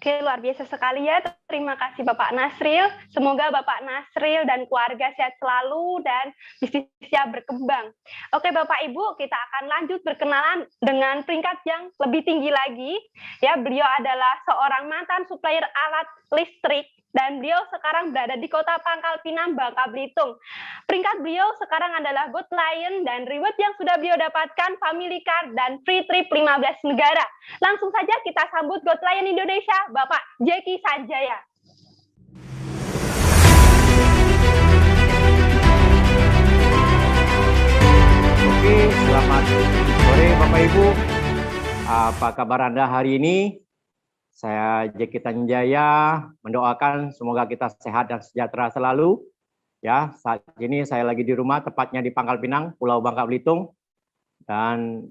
Oke, luar biasa sekali ya. Terima kasih Bapak Nasril. Semoga Bapak Nasril dan keluarga sehat selalu dan bisnisnya berkembang. Oke Bapak Ibu, kita akan lanjut berkenalan dengan peringkat yang lebih tinggi lagi. Ya, beliau adalah seorang mantan supplier alat listrik, dan beliau sekarang berada di Kota Pangkal Pinang, Bangka Belitung. Peringkat beliau sekarang adalah Gold Lion, dan reward yang sudah beliau dapatkan family car dan free trip 15 negara. Langsung saja kita sambut Gold Lion Indonesia, Bapak Jeki Sanjaya. Oke, selamat sore Bapak Ibu. Apa kabar Anda hari ini? Saya Jeki Sanjaya mendoakan semoga kita sehat dan sejahtera selalu. Ya, saat ini saya lagi di rumah, tepatnya di Pangkal Pinang, Pulau Bangka Belitung. Dan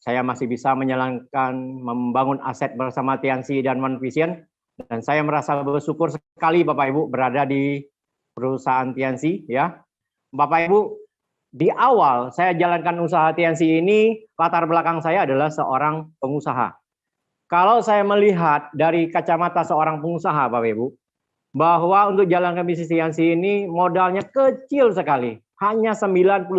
saya masih bisa menjalankan membangun aset bersama TNC dan One Vision Dan saya merasa bersyukur sekali Bapak Ibu berada di perusahaan TNC ya. Bapak Ibu, di awal saya jalankan usaha TNC ini, latar belakang saya adalah seorang pengusaha. Kalau saya melihat dari kacamata seorang pengusaha Bapak Ibu, bahwa untuk jalankan bisnis TNC ini modalnya kecil sekali, hanya 99.000.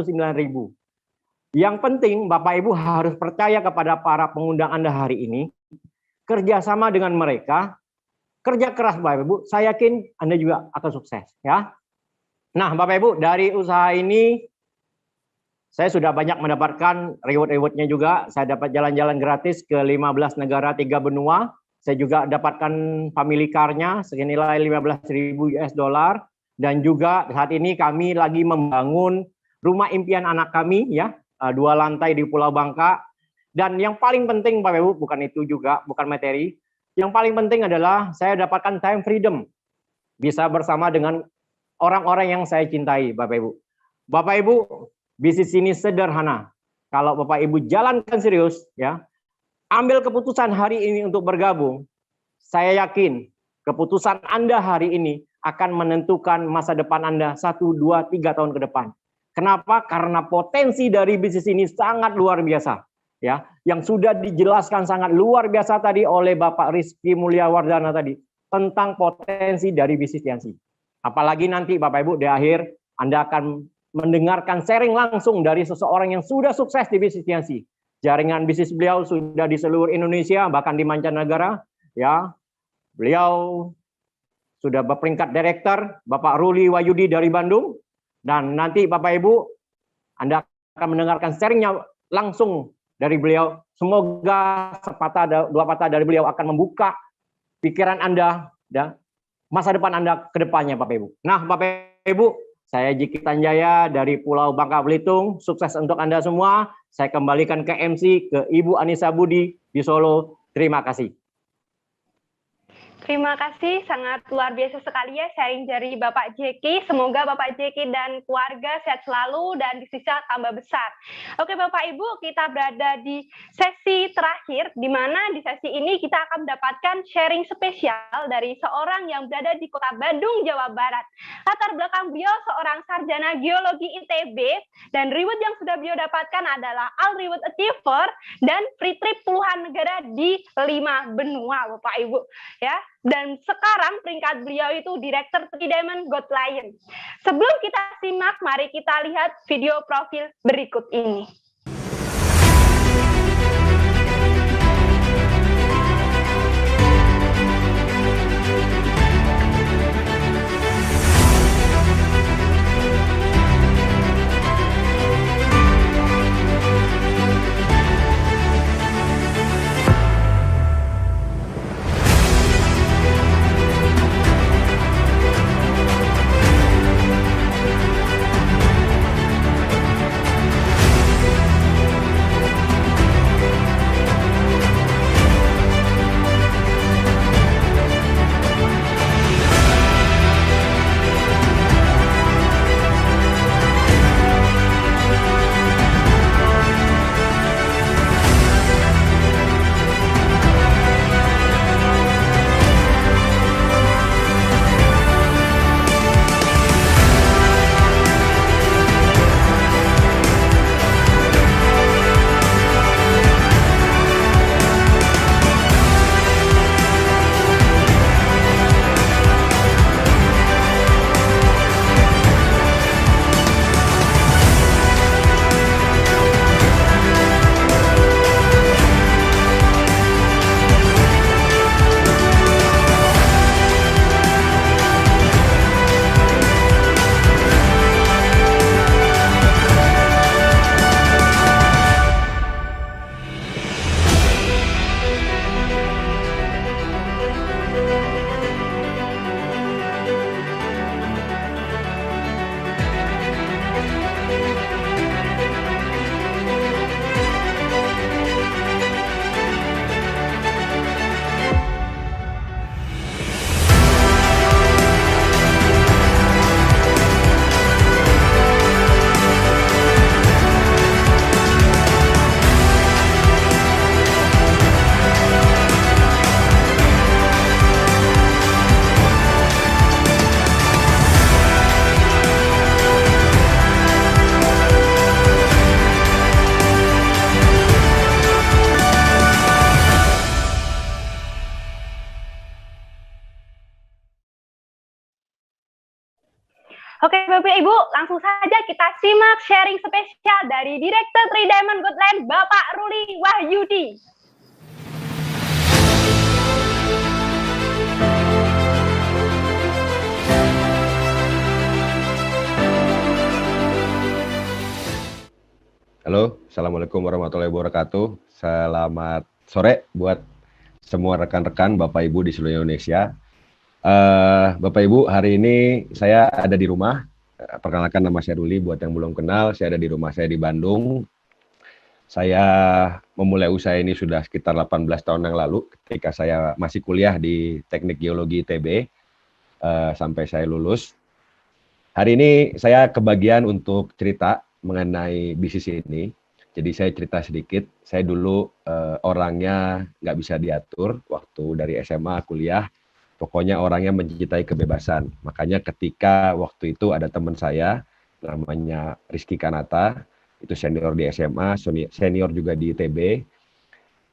Yang penting Bapak Ibu harus percaya kepada para pengundang Anda hari ini, kerjasama dengan mereka, kerja keras Bapak Ibu, saya yakin Anda juga akan sukses ya. Nah Bapak Ibu, dari usaha ini saya sudah banyak mendapatkan reward-rewardnya juga. Saya dapat jalan-jalan gratis ke 15 negara 3 benua. Saya juga dapatkan family car-nya senilai 15.000 US dollar. Dan juga saat ini kami lagi membangun rumah impian anak kami ya, 2 lantai di Pulau Bangka. Dan yang paling penting Bapak Ibu, bukan itu juga, bukan materi. Yang paling penting adalah saya dapatkan time freedom. Bisa bersama dengan orang-orang yang saya cintai Bapak Ibu. Bapak Ibu, bisnis ini sederhana. Kalau Bapak Ibu jalankan serius, ya, ambil keputusan hari ini untuk bergabung, saya yakin keputusan Anda hari ini akan menentukan masa depan Anda 1, 2, 3 tahun ke depan. Kenapa? Karena potensi dari bisnis ini sangat luar biasa. Ya, yang sudah dijelaskan sangat luar biasa tadi oleh Bapak Rizky Mulyawardana tadi tentang potensi dari bisnis TNC. Apalagi nanti Bapak Ibu di akhir Anda akan mendengarkan sharing langsung dari seseorang yang sudah sukses di bisnis TNC. Jaringan bisnis beliau sudah di seluruh Indonesia, bahkan di mancanegara. Ya, beliau sudah berperingkat direktur, Bapak Ruli Wahyudi dari Bandung. Dan nanti Bapak Ibu, Anda akan mendengarkan sharingnya langsung dari beliau. Semoga sepatah dua patah dari beliau akan membuka pikiran Anda dan masa depan Anda ke depannya Bapak Ibu. Nah Bapak Ibu, saya Jiki Tanjaya dari Pulau Bangka Belitung. Sukses untuk Anda semua. Saya kembalikan ke MC, ke Ibu Anissa Budi di Solo. Terima kasih. Terima kasih, sangat luar biasa sekali ya sharing dari Bapak Jeki. Semoga Bapak Jeki dan keluarga sehat selalu dan bisa tambah besar. Oke Bapak Ibu, kita berada di sesi terakhir, di mana di sesi ini kita akan mendapatkan sharing spesial dari seorang yang berada di Kota Bandung, Jawa Barat. Latar belakang beliau seorang sarjana geologi ITB, dan reward yang sudah beliau dapatkan adalah All Reward Achiever dan free trip puluhan negara di 5 benua Bapak Ibu. Ya. Dan sekarang peringkat beliau itu Direktur 3 Diamond Gold Lion. Sebelum kita simak, mari kita lihat video profil berikut ini. Bapak Ibu, langsung saja kita simak sharing spesial dari Direktur Three Diamond Goldland, Bapak Ruli Wahyudi. Halo, Assalamualaikum warahmatullahi wabarakatuh. Selamat sore buat semua rekan-rekan Bapak Ibu di seluruh Indonesia. Bapak Ibu, hari ini saya ada di rumah. Perkenalkan, nama saya Ruli, buat yang belum kenal, saya ada di rumah saya di Bandung. Saya memulai usaha ini sudah sekitar 18 tahun yang lalu ketika saya masih kuliah di Teknik Geologi ITB sampai saya lulus. Hari ini saya kebagian untuk cerita mengenai bisnis ini. Jadi saya cerita sedikit. Saya dulu orangnya nggak bisa diatur waktu dari SMA kuliah. Pokoknya orangnya mencintai kebebasan. Makanya ketika waktu itu ada teman saya namanya Rizky Kanata, itu senior di SMA, senior juga di ITB.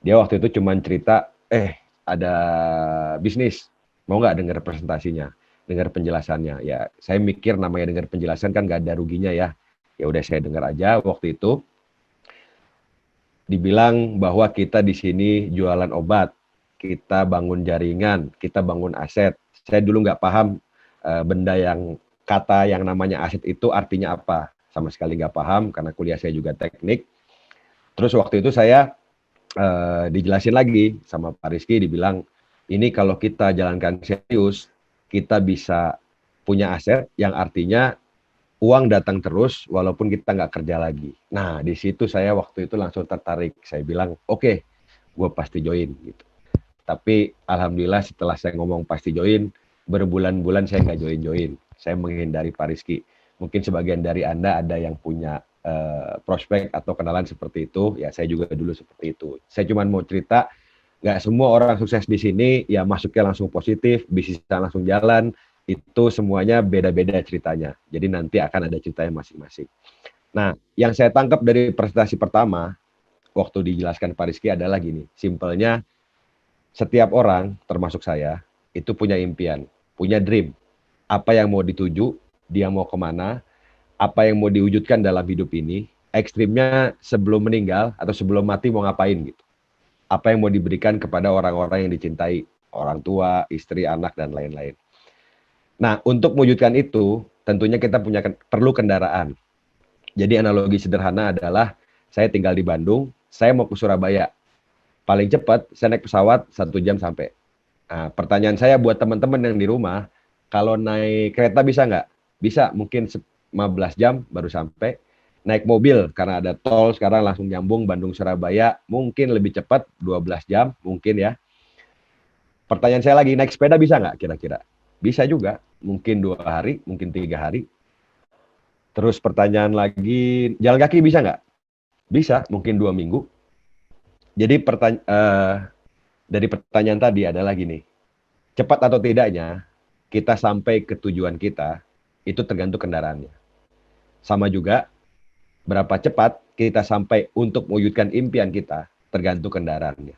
Dia waktu itu cuma cerita, ada bisnis, mau nggak dengar presentasinya, dengar penjelasannya. Ya saya mikir namanya dengar penjelasan kan nggak ada ruginya ya. Ya udah saya dengar aja. Waktu itu dibilang bahwa kita di sini jualan obat, kita bangun jaringan, kita bangun aset. Saya dulu nggak paham kata yang namanya aset itu artinya apa, sama sekali nggak paham karena kuliah saya juga teknik. Terus waktu itu saya dijelasin lagi sama Pak Rizky, dibilang ini kalau kita jalankan serius, kita bisa punya aset yang artinya uang datang terus walaupun kita nggak kerja lagi. Nah, di situ saya waktu itu langsung tertarik. Saya bilang, oke, gue pasti join. Gitu. Tapi alhamdulillah setelah saya ngomong pasti join, berbulan-bulan saya nggak join-join. Saya menghindari Pak Rizky. Mungkin sebagian dari Anda ada yang punya prospek atau kenalan seperti itu. Ya, saya juga dulu seperti itu. Saya cuma mau cerita, nggak semua orang sukses di sini, ya masuknya langsung positif, bisnisnya langsung jalan. Itu semuanya beda-beda ceritanya. Jadi nanti akan ada ceritanya masing-masing. Nah, yang saya tangkap dari presentasi pertama, waktu dijelaskan Pak Rizky adalah gini, simpelnya setiap orang, termasuk saya, itu punya impian, punya dream. Apa yang mau dituju, dia mau kemana, apa yang mau diwujudkan dalam hidup ini, ekstrimnya sebelum meninggal atau sebelum mati mau ngapain gitu. Apa yang mau diberikan kepada orang-orang yang dicintai, orang tua, istri, anak, dan lain-lain. Nah, untuk mewujudkan itu, tentunya kita perlu kendaraan. Jadi analogi sederhana adalah, saya tinggal di Bandung, saya mau ke Surabaya. Paling cepat, saya naik pesawat 1 jam sampai. Nah, pertanyaan saya buat teman-teman yang di rumah, kalau naik kereta bisa nggak? Bisa, mungkin 15 jam baru sampai. Naik mobil, karena ada tol sekarang langsung nyambung Bandung-Surabaya, mungkin lebih cepat, 12 jam, mungkin ya. Pertanyaan saya lagi, naik sepeda bisa nggak kira-kira? Bisa juga, mungkin 2 hari, mungkin 3 hari. Terus pertanyaan lagi, jalan kaki bisa nggak? Bisa, mungkin 2 minggu. Jadi dari pertanyaan tadi adalah gini, cepat atau tidaknya kita sampai ke tujuan kita, itu tergantung kendaraannya. Sama juga, berapa cepat kita sampai untuk mewujudkan impian kita, tergantung kendaraannya.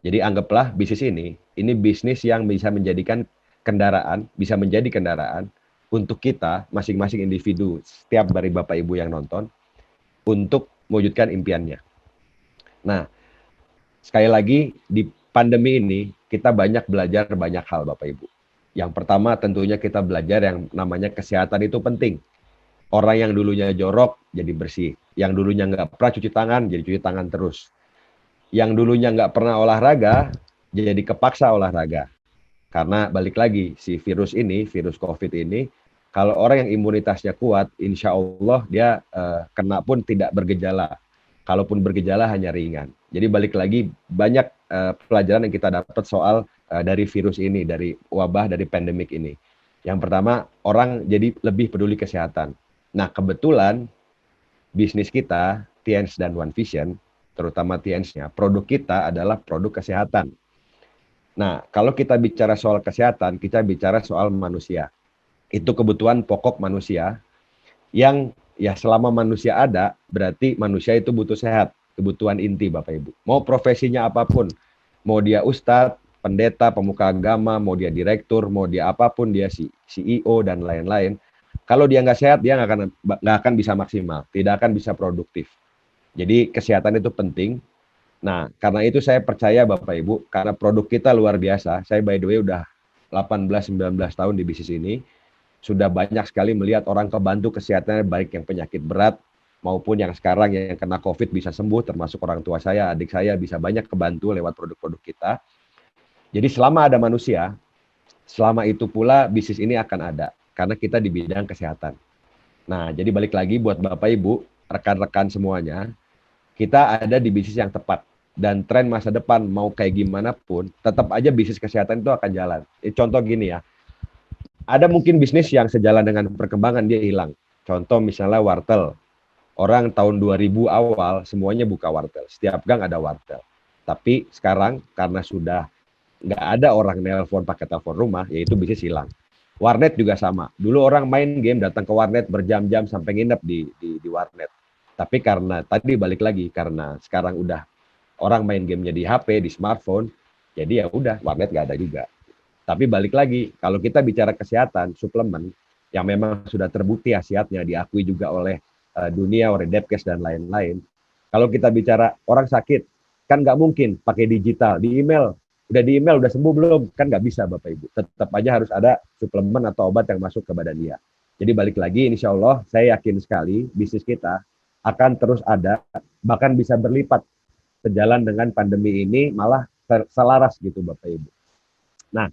Jadi anggaplah bisnis ini bisnis yang bisa menjadikan kendaraan, bisa menjadi kendaraan untuk kita, masing-masing individu, setiap dari Bapak Ibu yang nonton, untuk mewujudkan impiannya. Nah, sekali lagi, di pandemi ini, kita banyak belajar banyak hal Bapak Ibu. Yang pertama tentunya kita belajar yang namanya kesehatan itu penting. Orang yang dulunya jorok, jadi bersih. Yang dulunya nggak pernah cuci tangan, jadi cuci tangan terus. Yang dulunya nggak pernah olahraga, jadi kepaksa olahraga. Karena balik lagi, si virus COVID ini, kalau orang yang imunitasnya kuat, insya Allah dia kena pun tidak bergejala. Kalaupun bergejala hanya ringan. Jadi balik lagi, banyak pelajaran yang kita dapat soal dari virus ini, dari wabah, dari pandemik ini. Yang pertama, orang jadi lebih peduli kesehatan. Nah, kebetulan bisnis kita, TNS dan One Vision, terutama TNS-nya, produk kita adalah produk kesehatan. Nah, kalau kita bicara soal kesehatan, kita bicara soal manusia. Itu kebutuhan pokok manusia yang ya selama manusia ada, berarti manusia itu butuh sehat. Kebutuhan inti Bapak Ibu. Mau profesinya apapun, mau dia ustadz, pendeta, pemuka agama, mau dia direktur, mau dia apapun, dia CEO dan lain-lain. Kalau dia nggak sehat, dia nggak akan bisa maksimal, tidak akan bisa produktif. Jadi kesehatan itu penting. Nah, karena itu saya percaya Bapak Ibu, karena produk kita luar biasa. Saya by the way udah 18-19 tahun di bisnis ini, sudah banyak sekali melihat orang kebantu kesehatannya, baik yang penyakit berat maupun yang sekarang yang kena COVID bisa sembuh, termasuk orang tua saya, adik saya bisa banyak kebantu lewat produk-produk kita. Jadi selama ada manusia, selama itu pula bisnis ini akan ada, karena kita di bidang kesehatan. Nah, jadi balik lagi buat Bapak Ibu, rekan-rekan semuanya, kita ada di bisnis yang tepat. Dan tren masa depan mau kayak gimana pun, tetap aja bisnis kesehatan itu akan jalan. Contoh gini ya, ada mungkin bisnis yang sejalan dengan perkembangan dia hilang. Contoh misalnya wartel. Orang tahun 2000 awal semuanya buka wartel. Setiap gang ada wartel. Tapi sekarang karena sudah nggak ada orang nelpon pakai telepon rumah, yaitu bisnis hilang. Warnet juga sama. Dulu orang main game datang ke warnet berjam-jam sampai nginep di warnet. Tapi karena tadi balik lagi, karena sekarang udah orang main gamenya di HP, di smartphone, jadi ya udah warnet nggak ada juga. Tapi balik lagi, kalau kita bicara kesehatan, suplemen yang memang sudah terbukti khasiatnya, diakui juga oleh dunia, oleh Depkes dan lain-lain. Kalau kita bicara orang sakit, kan nggak mungkin pakai digital, di email, udah sembuh belum? Kan nggak bisa Bapak Ibu. Tetap aja harus ada suplemen atau obat yang masuk ke badan dia. Jadi balik lagi, insya Allah saya yakin sekali bisnis kita akan terus ada, bahkan bisa berlipat sejalan dengan pandemi ini, malah selaras gitu Bapak Ibu. Nah,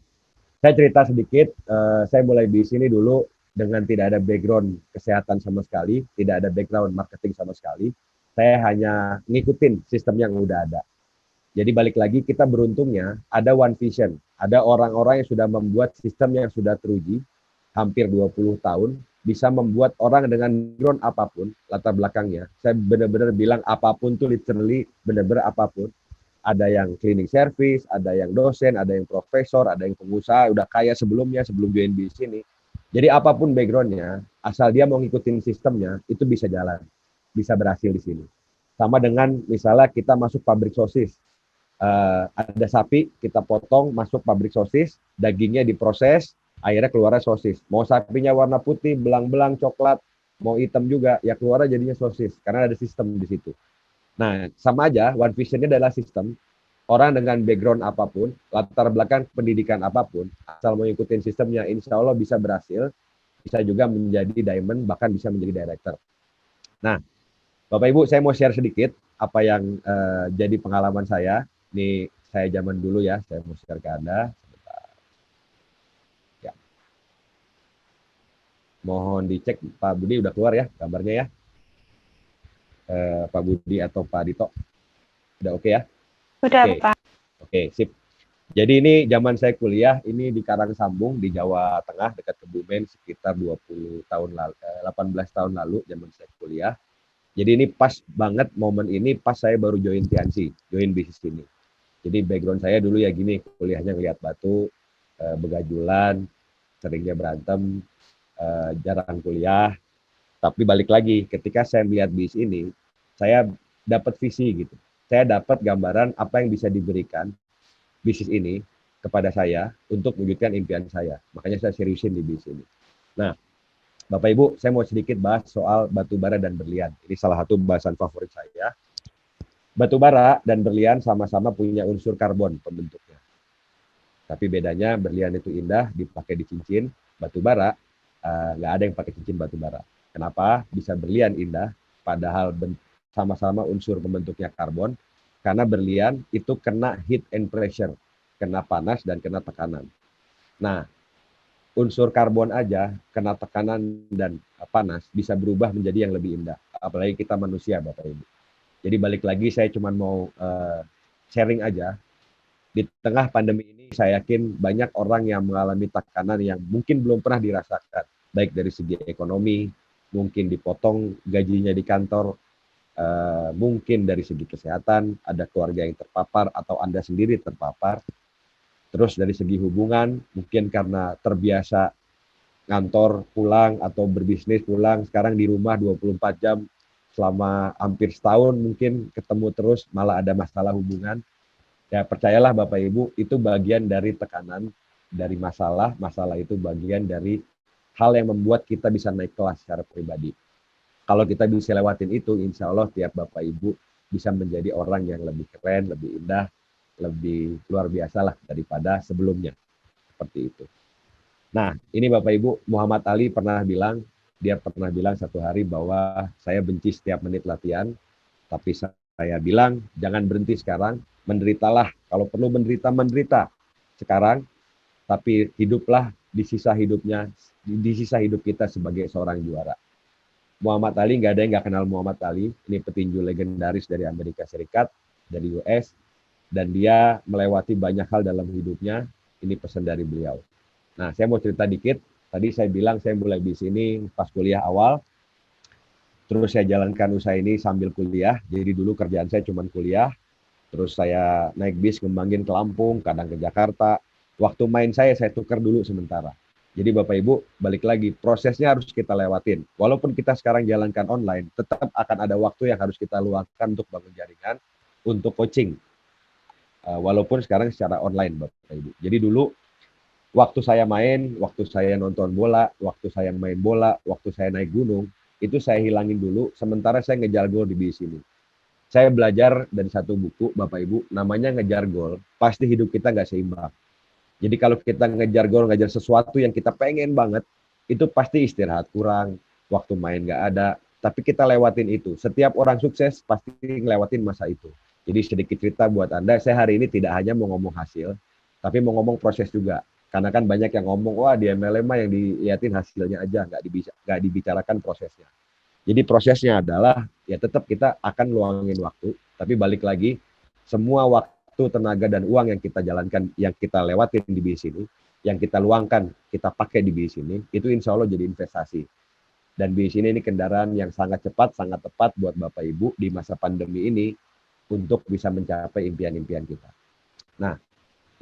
saya cerita sedikit, saya mulai di sini dulu dengan tidak ada background kesehatan sama sekali, tidak ada background marketing sama sekali. Saya hanya ngikutin sistem yang udah ada. Jadi balik lagi, kita beruntungnya ada One Vision, ada orang-orang yang sudah membuat sistem yang sudah teruji, hampir 20 tahun, bisa membuat orang dengan background apapun, latar belakangnya. Saya benar-benar bilang apapun tuh literally, benar-benar apapun. Ada yang cleaning service, ada yang dosen, ada yang profesor, ada yang pengusaha, udah kaya sebelumnya, sebelum join di sini. Jadi apapun backgroundnya, asal dia mau ngikutin sistemnya, itu bisa jalan, bisa berhasil di sini. Sama dengan misalnya kita masuk pabrik sosis, ada sapi, kita potong, masuk pabrik sosis, dagingnya diproses, akhirnya keluar sosis. Mau sapinya warna putih, belang-belang, coklat, mau hitam juga, ya keluar jadinya sosis, karena ada sistem di situ. Nah, sama aja, One Vision-nya adalah sistem. Orang dengan background apapun, latar belakang pendidikan apapun, asal mau ikutin sistemnya, insya Allah bisa berhasil, bisa juga menjadi diamond, bahkan bisa menjadi director. Nah, Bapak Ibu, saya mau share sedikit apa yang jadi pengalaman saya. Ini saya zaman dulu ya, saya mau share ke Anda. Ya. Mohon dicek, Pak Budi udah keluar ya gambarnya ya. Pak Budi atau Pak Dito. Udah oke ya? Udah, Oke. Pak. Oke, sip. Jadi ini zaman saya kuliah, ini di Karangsambung, di Jawa Tengah, dekat Kebumen, sekitar 18 tahun lalu, zaman saya kuliah. Jadi ini pas banget momen ini, pas saya baru join TNC, join bisnis ini. Jadi background saya dulu ya gini, kuliahnya ngeliat batu, begajulan, seringnya berantem, jarang kuliah. Tapi balik lagi, ketika saya melihat bisnis ini, saya dapat visi gitu. Saya dapat gambaran apa yang bisa diberikan bisnis ini kepada saya untuk mewujudkan impian saya. Makanya saya seriusin di bisnis ini. Nah, Bapak Ibu, saya mau sedikit bahas soal batu bara dan berlian. Ini salah satu bahasan favorit saya. Batu bara dan berlian sama-sama punya unsur karbon pembentuknya. Tapi bedanya berlian itu indah, dipakai di cincin. Batu bara, nggak ada yang pakai cincin batu bara. Kenapa? Bisa berlian indah, padahal sama-sama unsur pembentuknya karbon, karena berlian itu kena heat and pressure, kena panas dan kena tekanan. Nah, unsur karbon aja kena tekanan dan panas bisa berubah menjadi yang lebih indah. Apalagi kita manusia, Bapak Ibu. Jadi balik lagi, saya cuma mau sharing aja. Di tengah pandemi ini, saya yakin banyak orang yang mengalami tekanan yang mungkin belum pernah dirasakan. Baik dari segi ekonomi, mungkin dipotong gajinya di kantor, mungkin dari segi kesehatan, ada keluarga yang terpapar atau Anda sendiri terpapar. Terus dari segi hubungan, mungkin karena terbiasa ngantor pulang atau berbisnis pulang, sekarang di rumah 24 jam selama hampir setahun mungkin ketemu terus, malah ada masalah hubungan. Ya percayalah Bapak Ibu, itu bagian dari tekanan, dari masalah itu bagian dari hal yang membuat kita bisa naik kelas secara pribadi. Kalau kita bisa lewatin itu, insya Allah tiap Bapak Ibu bisa menjadi orang yang lebih keren, lebih indah, lebih luar biasa lah daripada sebelumnya. Seperti itu. Nah, ini Bapak Ibu, Muhammad Ali dia pernah bilang satu hari bahwa saya benci setiap menit latihan, tapi saya bilang jangan berhenti sekarang, menderitalah. Kalau perlu menderita sekarang, tapi hiduplah di sisa hidup kita sebagai seorang juara. Muhammad Ali, nggak ada yang nggak kenal Muhammad Ali. Ini petinju legendaris dari Amerika Serikat, dari US, dan dia melewati banyak hal dalam hidupnya. Ini pesan dari beliau. Nah, saya mau cerita dikit. Tadi saya bilang saya mulai di sini pas kuliah awal. Terus saya jalankan usaha ini sambil kuliah. Jadi dulu kerjaan saya cuma kuliah. Terus saya naik bis ngembangin ke Lampung, kadang ke Jakarta. Waktu main saya tukar dulu sementara. Jadi Bapak Ibu, balik lagi, prosesnya harus kita lewatin. Walaupun kita sekarang jalankan online, tetap akan ada waktu yang harus kita luangkan untuk bangun jaringan, untuk coaching. Walaupun sekarang secara online Bapak Ibu. Jadi dulu, waktu saya main, waktu saya nonton bola, waktu saya main bola, waktu saya naik gunung, itu saya hilangin dulu, sementara saya ngejar gol di bis ini. Saya belajar dari satu buku, Bapak Ibu, namanya ngejar gol, pasti hidup kita nggak seimbang. Jadi kalau kita ngejar gol, ngejar sesuatu yang kita pengen banget, itu pasti istirahat kurang, waktu main nggak ada, tapi kita lewatin itu. Setiap orang sukses pasti ngelewatin masa itu. Jadi sedikit cerita buat Anda, saya hari ini tidak hanya mau ngomong hasil, tapi mau ngomong proses juga. Karena kan banyak yang ngomong, wah di MLM mah yang dilihatin hasilnya aja, nggak dibicarakan prosesnya. Jadi prosesnya adalah, ya tetap kita akan luangin waktu, tapi balik lagi, semua waktu, tenaga dan uang yang kita jalankan, yang kita lewatin di bis ini, yang kita luangkan, kita pakai di bis ini, itu insya Allah jadi investasi. Dan bis ini kendaraan yang sangat cepat, sangat tepat buat Bapak Ibu di masa pandemi ini untuk bisa mencapai impian-impian kita. Nah,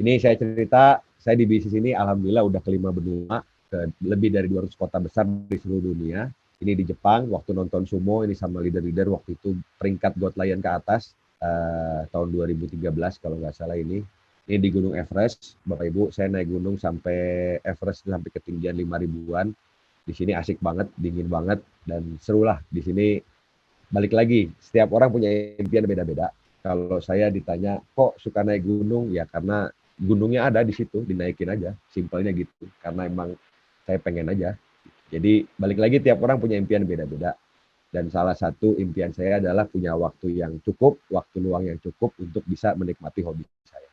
ini saya cerita, saya di bisnis ini alhamdulillah udah ke 5 benua, ke lebih dari 200 kota besar di seluruh dunia. Ini di Jepang, waktu nonton sumo, ini sama leader-leader waktu itu peringkat God Lion ke atas, tahun 2013 kalau nggak salah ini di Gunung Everest. Bapak Ibu, saya naik gunung sampai Everest sampai ketinggian 5.000-an. Di sini asik banget, dingin banget, dan seru lah. Di sini balik lagi, setiap orang punya impian beda-beda. Kalau saya ditanya, kok suka naik gunung? Ya karena gunungnya ada di situ, dinaikin aja. Simpelnya gitu, karena emang saya pengen aja. Jadi balik lagi, tiap orang punya impian beda-beda. Dan salah satu impian saya adalah punya waktu yang cukup, waktu luang yang cukup untuk bisa menikmati hobi saya.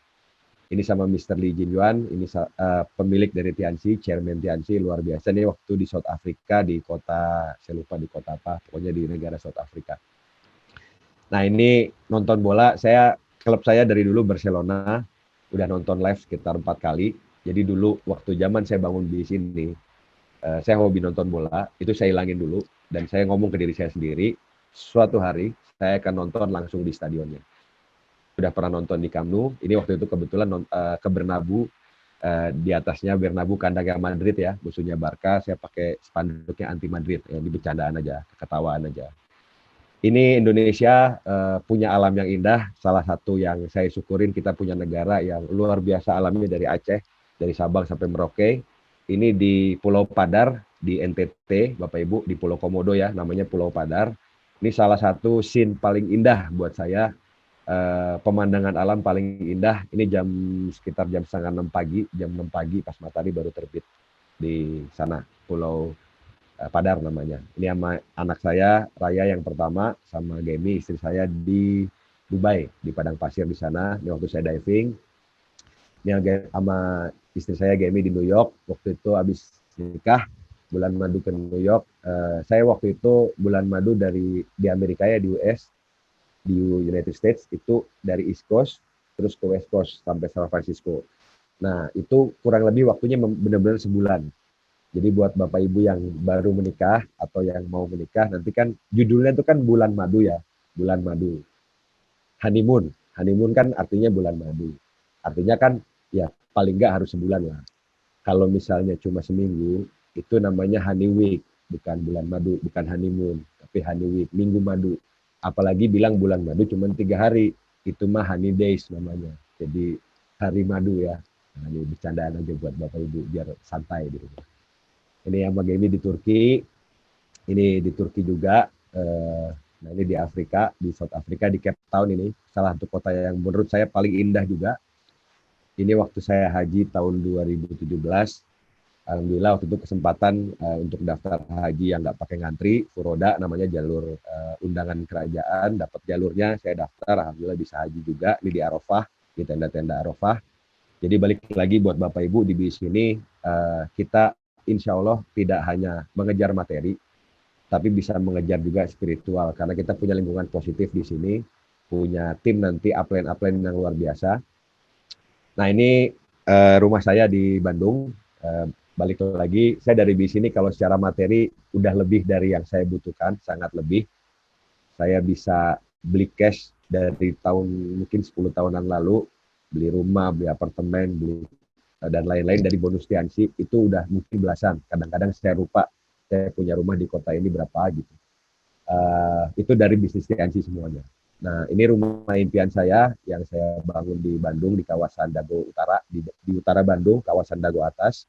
Ini sama Mr. Lee Jin Yuan, ini pemilik dari Tianxi, chairman Tianxi, luar biasa nih waktu di South Africa, di kota, saya lupa di kota apa, pokoknya di negara South Africa. Nah ini nonton bola, klub saya dari dulu Barcelona, udah nonton live sekitar 4 kali. Jadi dulu waktu zaman saya bangun di sini, saya hobi nonton bola, itu saya hilangin dulu. Dan saya ngomong ke diri saya sendiri, suatu hari saya akan nonton langsung di stadionnya. Sudah pernah nonton di Camp Nou, ini waktu itu kebetulan ke Bernabeu, di atasnya Bernabeu kandangnya Madrid ya, musuhnya Barca, saya pakai spanduknya anti Madrid, ya, di bercandaan aja, ketawaan aja. Ini Indonesia punya alam yang indah, salah satu yang saya syukurin kita punya negara yang luar biasa alamnya dari Aceh, dari Sabang sampai Merauke. Ini di Pulau Padar, di NTT, Bapak Ibu, di Pulau Komodo ya, namanya Pulau Padar. Ini salah satu scene paling indah buat saya, pemandangan alam paling indah. Ini sekitar jam 5:30 pagi, jam 6 pagi pas matahari baru terbit di sana, Pulau Padar namanya. Ini sama anak saya, Raya yang pertama, sama Gemi, istri saya di Dubai, di Padang Pasir di sana. Ini waktu saya diving. Ini sama istri saya Gemi di New York, waktu itu habis nikah, bulan madu ke New York. Saya waktu itu bulan madu di Amerika ya, di US, di United States, itu dari East Coast, terus ke West Coast, sampai San Francisco. Nah, itu kurang lebih waktunya benar-benar sebulan. Jadi buat Bapak Ibu yang baru menikah, atau yang mau menikah, nanti kan judulnya itu kan bulan madu ya, bulan madu. Honeymoon, honeymoon kan artinya bulan madu. Artinya kan, ya paling nggak harus sebulan lah. Kalau misalnya cuma seminggu, itu namanya honey week, bukan bulan madu, bukan honeymoon, tapi honey week, minggu madu. Apalagi bilang bulan madu cuma 3 hari, itu mah honey days namanya. Jadi hari madu ya. Nah, ini bercandaan aja buat Bapak Ibu biar santai di rumah. Ini yang Magemi di Turki, ini di Turki juga. Nah ini di Afrika, di South Africa, di Cape Town ini, salah satu kota yang menurut saya paling indah juga. Ini waktu saya haji tahun 2017, alhamdulillah waktu itu kesempatan untuk daftar haji yang nggak pakai ngantri, furoda namanya, jalur undangan kerajaan, dapat jalurnya, saya daftar, alhamdulillah bisa haji juga, ini di Arafah, di tenda-tenda Arafah. Jadi balik lagi buat Bapak Ibu di BIS ini, kita insya Allah tidak hanya mengejar materi, tapi bisa mengejar juga spiritual, karena kita punya lingkungan positif di sini, punya tim nanti upline yang luar biasa. Nah ini rumah saya di Bandung. Balik lagi, saya dari BIS ini kalau secara materi udah lebih dari yang saya butuhkan, sangat lebih. Saya bisa beli cash dari tahun mungkin 10 tahunan lalu, beli rumah, beli apartemen, beli dan lain-lain dari bonus Tiansi, itu udah mungkin belasan. Kadang-kadang saya lupa saya punya rumah di kota ini berapa gitu. Itu dari bisnis Tiansi semuanya. Nah, ini rumah impian saya yang saya bangun di Bandung, di kawasan Dago Utara, di utara Bandung, kawasan Dago Atas.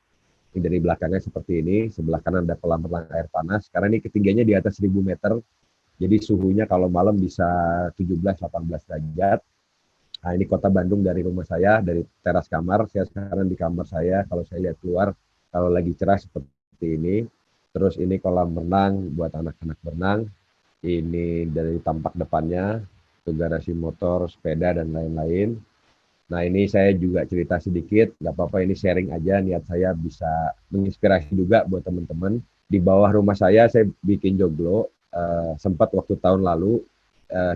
Ini dari belakangnya seperti ini, sebelah kanan ada kolam renang air panas, karena ini ketinggiannya di atas 1000 meter, jadi suhunya kalau malam bisa 17-18 derajat. Nah, ini kota Bandung dari rumah saya, dari teras kamar, saya sekarang di kamar saya, kalau saya lihat keluar, kalau lagi cerah seperti ini. Terus ini kolam renang buat anak-anak berenang, ini dari tampak depannya, itu garasi motor, sepeda, dan lain-lain. Nah ini saya juga cerita sedikit, nggak apa-apa, ini sharing aja, niat saya bisa menginspirasi juga buat teman-teman. Di bawah rumah saya bikin joglo, sempat waktu tahun lalu,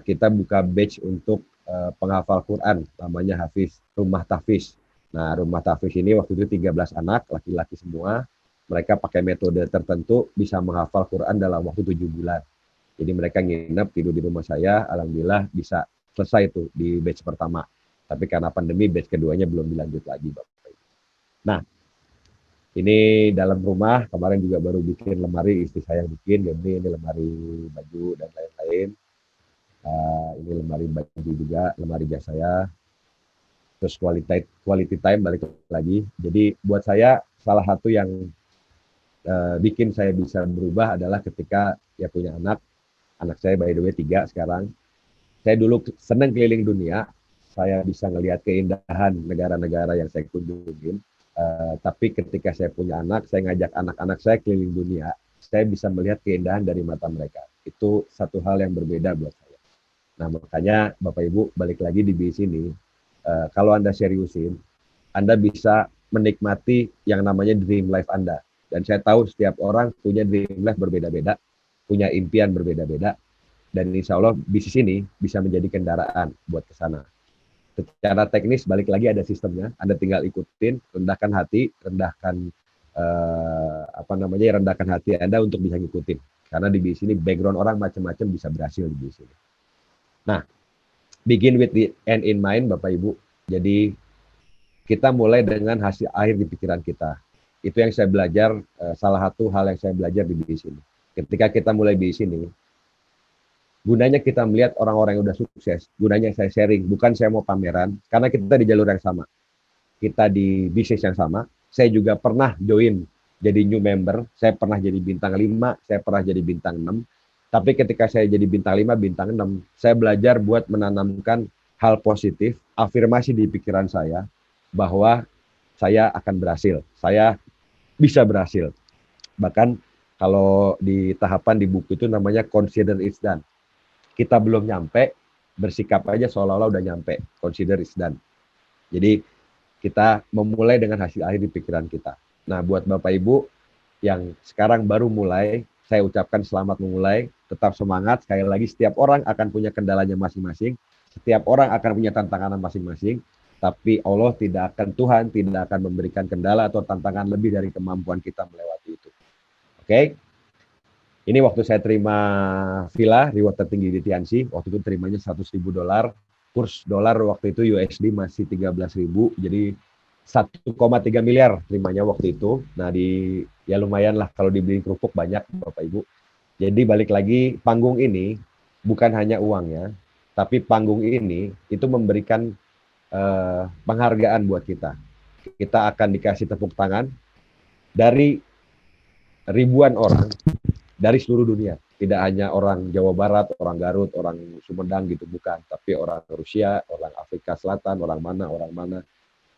kita buka batch untuk penghafal Quran, namanya Hafiz, Rumah Tahfiz. Nah Rumah Tahfiz ini waktu itu 13 anak, laki-laki semua, mereka pakai metode tertentu bisa menghafal Quran dalam waktu 7 bulan. Jadi mereka nginep, tidur di rumah saya, alhamdulillah bisa selesai itu di batch pertama. Tapi karena pandemi, batch keduanya belum dilanjut lagi, Bapak. Nah, ini dalam rumah, kemarin juga baru bikin lemari, istri saya yang bikin, jadi ini lemari baju dan lain-lain. Ini lemari baju juga, lemari jas saya. Terus quality time balik lagi. Jadi buat saya, salah satu yang bikin saya bisa berubah adalah ketika ya punya anak saya by the way 3 sekarang. Saya dulu senang keliling dunia, saya bisa ngelihat keindahan negara-negara yang saya kunjungin, tapi ketika saya punya anak, saya ngajak anak-anak saya keliling dunia, saya bisa melihat keindahan dari mata mereka. Itu satu hal yang berbeda buat saya. Nah makanya Bapak Ibu balik lagi di BIS ini, kalau Anda seriusin, Anda bisa menikmati yang namanya dream life Anda. Dan saya tahu setiap orang punya dream life berbeda-beda, punya impian berbeda-beda, dan insya Allah bisnis ini bisa menjadi kendaraan buat ke sana. Secara teknis balik lagi ada sistemnya, Anda tinggal ikutin, rendahkan hati, rendahkan hati Anda untuk bisa ngikutin. Karena di bisnis ini background orang macam-macam bisa berhasil di bisnis ini. Nah, begin with the end in mind, Bapak Ibu. Jadi kita mulai dengan hasil akhir di pikiran kita. Itu yang saya belajar, salah satu hal yang saya belajar di BIS ini. Ketika kita mulai BIS ini, gunanya kita melihat orang-orang yang udah sukses, gunanya saya sharing, bukan saya mau pameran, karena kita di jalur yang sama. Kita di bisnis yang sama, saya juga pernah join jadi new member, saya pernah jadi bintang 5, saya pernah jadi bintang 6, tapi ketika saya jadi bintang 5, bintang 6, saya belajar buat menanamkan hal positif, afirmasi di pikiran saya, bahwa saya akan berhasil, saya bisa berhasil. Bahkan kalau di tahapan di buku itu namanya consider it's done. Kita belum nyampe, bersikap aja seolah-olah udah nyampe, consider it's done. Jadi kita memulai dengan hasil akhir di pikiran kita. Nah buat Bapak Ibu yang sekarang baru mulai, saya ucapkan selamat memulai, tetap semangat. Sekali lagi setiap orang akan punya kendalanya masing-masing, setiap orang akan punya tantangan masing-masing. Tapi Allah Tuhan tidak akan memberikan kendala atau tantangan lebih dari kemampuan kita melewati itu. Oke? Ini waktu saya terima villa, reward tertinggi di Tiansi, waktu itu terimanya $100.000. Kurs dolar waktu itu USD masih 13.000, jadi 1,3 miliar terimanya waktu itu. Nah ya lumayan lah kalau dibeli kerupuk banyak Bapak Ibu. Jadi balik lagi, panggung ini bukan hanya uangnya, tapi panggung ini itu memberikan penghargaan buat kita. Kita akan dikasih tepuk tangan dari ribuan orang dari seluruh dunia. Tidak hanya orang Jawa Barat, orang Garut, orang Sumedang gitu, bukan. Tapi orang Rusia, orang Afrika Selatan, orang mana.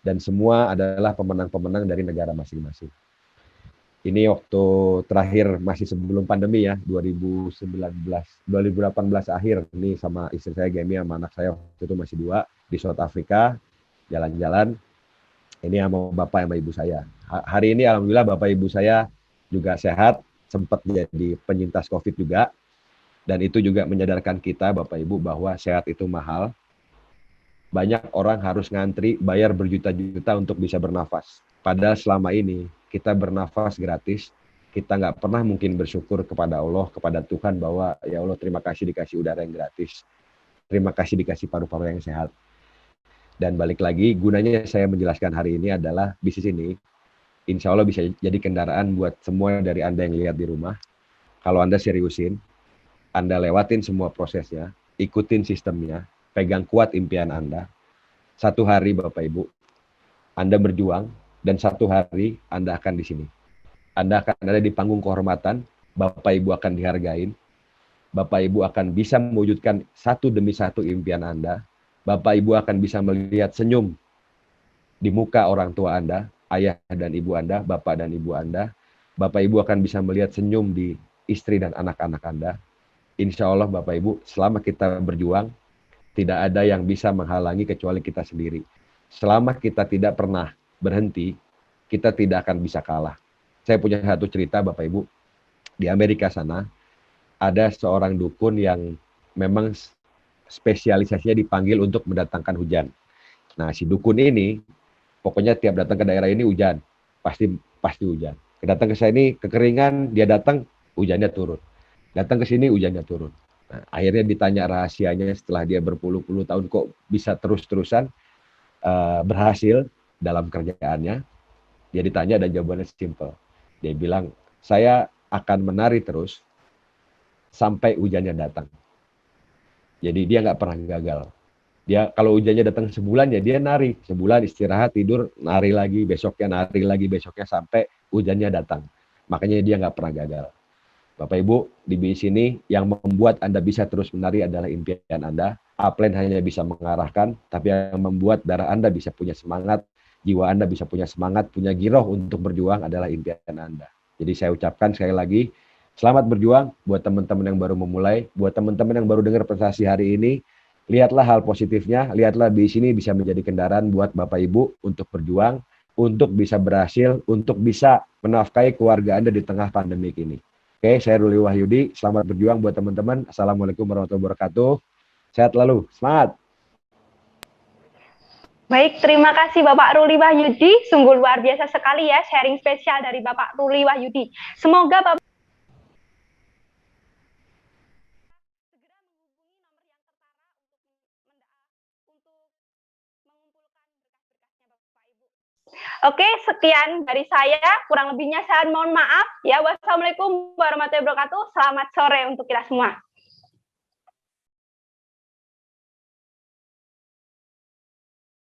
Dan semua adalah pemenang-pemenang dari negara masing-masing. Ini waktu terakhir masih sebelum pandemi ya, 2018 akhir. Ini sama istri saya Gemi sama anak saya waktu itu masih 2 di South Africa, jalan-jalan. Ini sama bapak sama ibu saya. Hari ini alhamdulillah bapak ibu saya juga sehat, sempat jadi penyintas COVID juga. Dan itu juga menyadarkan kita Bapak Ibu bahwa sehat itu mahal. Banyak orang harus ngantri, bayar berjuta-juta untuk bisa bernafas. Padahal selama ini kita bernafas gratis. Kita nggak pernah mungkin bersyukur kepada Allah, kepada Tuhan bahwa ya Allah terima kasih dikasih udara yang gratis. Terima kasih dikasih paru-paru yang sehat. Dan balik lagi, gunanya saya menjelaskan hari ini adalah bisnis ini insya Allah bisa jadi kendaraan buat semua dari Anda yang lihat di rumah. Kalau Anda seriusin, Anda lewatin semua prosesnya, ikutin sistemnya, pegang kuat impian Anda. Satu hari Bapak Ibu, Anda berjuang, dan satu hari Anda akan di sini. Anda akan ada di panggung kehormatan, Bapak Ibu akan dihargain, Bapak Ibu akan bisa mewujudkan satu demi satu impian Anda, Bapak Ibu akan bisa melihat senyum di muka orang tua Anda, ayah dan ibu Anda, bapak dan ibu Anda. Bapak Ibu akan bisa melihat senyum di istri dan anak-anak Anda. Insya Allah Bapak Ibu, selama kita berjuang, tidak ada yang bisa menghalangi kecuali kita sendiri. Selama kita tidak pernah berhenti, kita tidak akan bisa kalah. Saya punya satu cerita Bapak Ibu, di Amerika sana, ada seorang dukun yang memang spesialisasinya dipanggil untuk mendatangkan hujan. Nah, si dukun ini pokoknya tiap datang ke daerah ini hujan, pasti hujan. Datang ke sini kekeringan, dia datang hujannya turun. Datang ke sini hujannya turun. Nah, akhirnya ditanya rahasianya setelah dia berpuluh-puluh tahun kok bisa terus-terusan berhasil dalam kerjaannya. Dia ditanya dan jawabannya simple. Dia bilang, saya akan menari terus sampai hujannya datang. Jadi dia nggak pernah gagal. Dia kalau hujannya datang sebulan ya dia nari, sebulan istirahat tidur nari lagi, besoknya nari lagi, besoknya sampai hujannya datang. Makanya dia nggak pernah gagal. Bapak Ibu di BIS ini yang membuat Anda bisa terus menari adalah impian Anda. Upline hanya bisa mengarahkan, tapi yang membuat darah Anda bisa punya semangat, jiwa Anda bisa punya semangat, punya giroh untuk berjuang adalah impian Anda. Jadi saya ucapkan sekali lagi, selamat berjuang buat teman-teman yang baru memulai, buat teman-teman yang baru dengar presentasi hari ini. Lihatlah hal positifnya, lihatlah di sini bisa menjadi kendaraan buat Bapak Ibu untuk berjuang, untuk bisa berhasil, untuk bisa menafkahi keluarga Anda di tengah pandemi ini. Oke, saya Ruli Wahyudi, selamat berjuang buat teman-teman. Assalamualaikum warahmatullahi wabarakatuh. Sehat lalu, semangat. Baik, terima kasih Bapak Ruli Wahyudi. Sungguh luar biasa sekali ya sharing spesial dari Bapak Ruli Wahyudi. Semoga Bapak Oke, sekian dari saya. Kurang lebihnya saya mohon maaf. Ya, wassalamualaikum warahmatullahi wabarakatuh. Selamat sore untuk kita semua.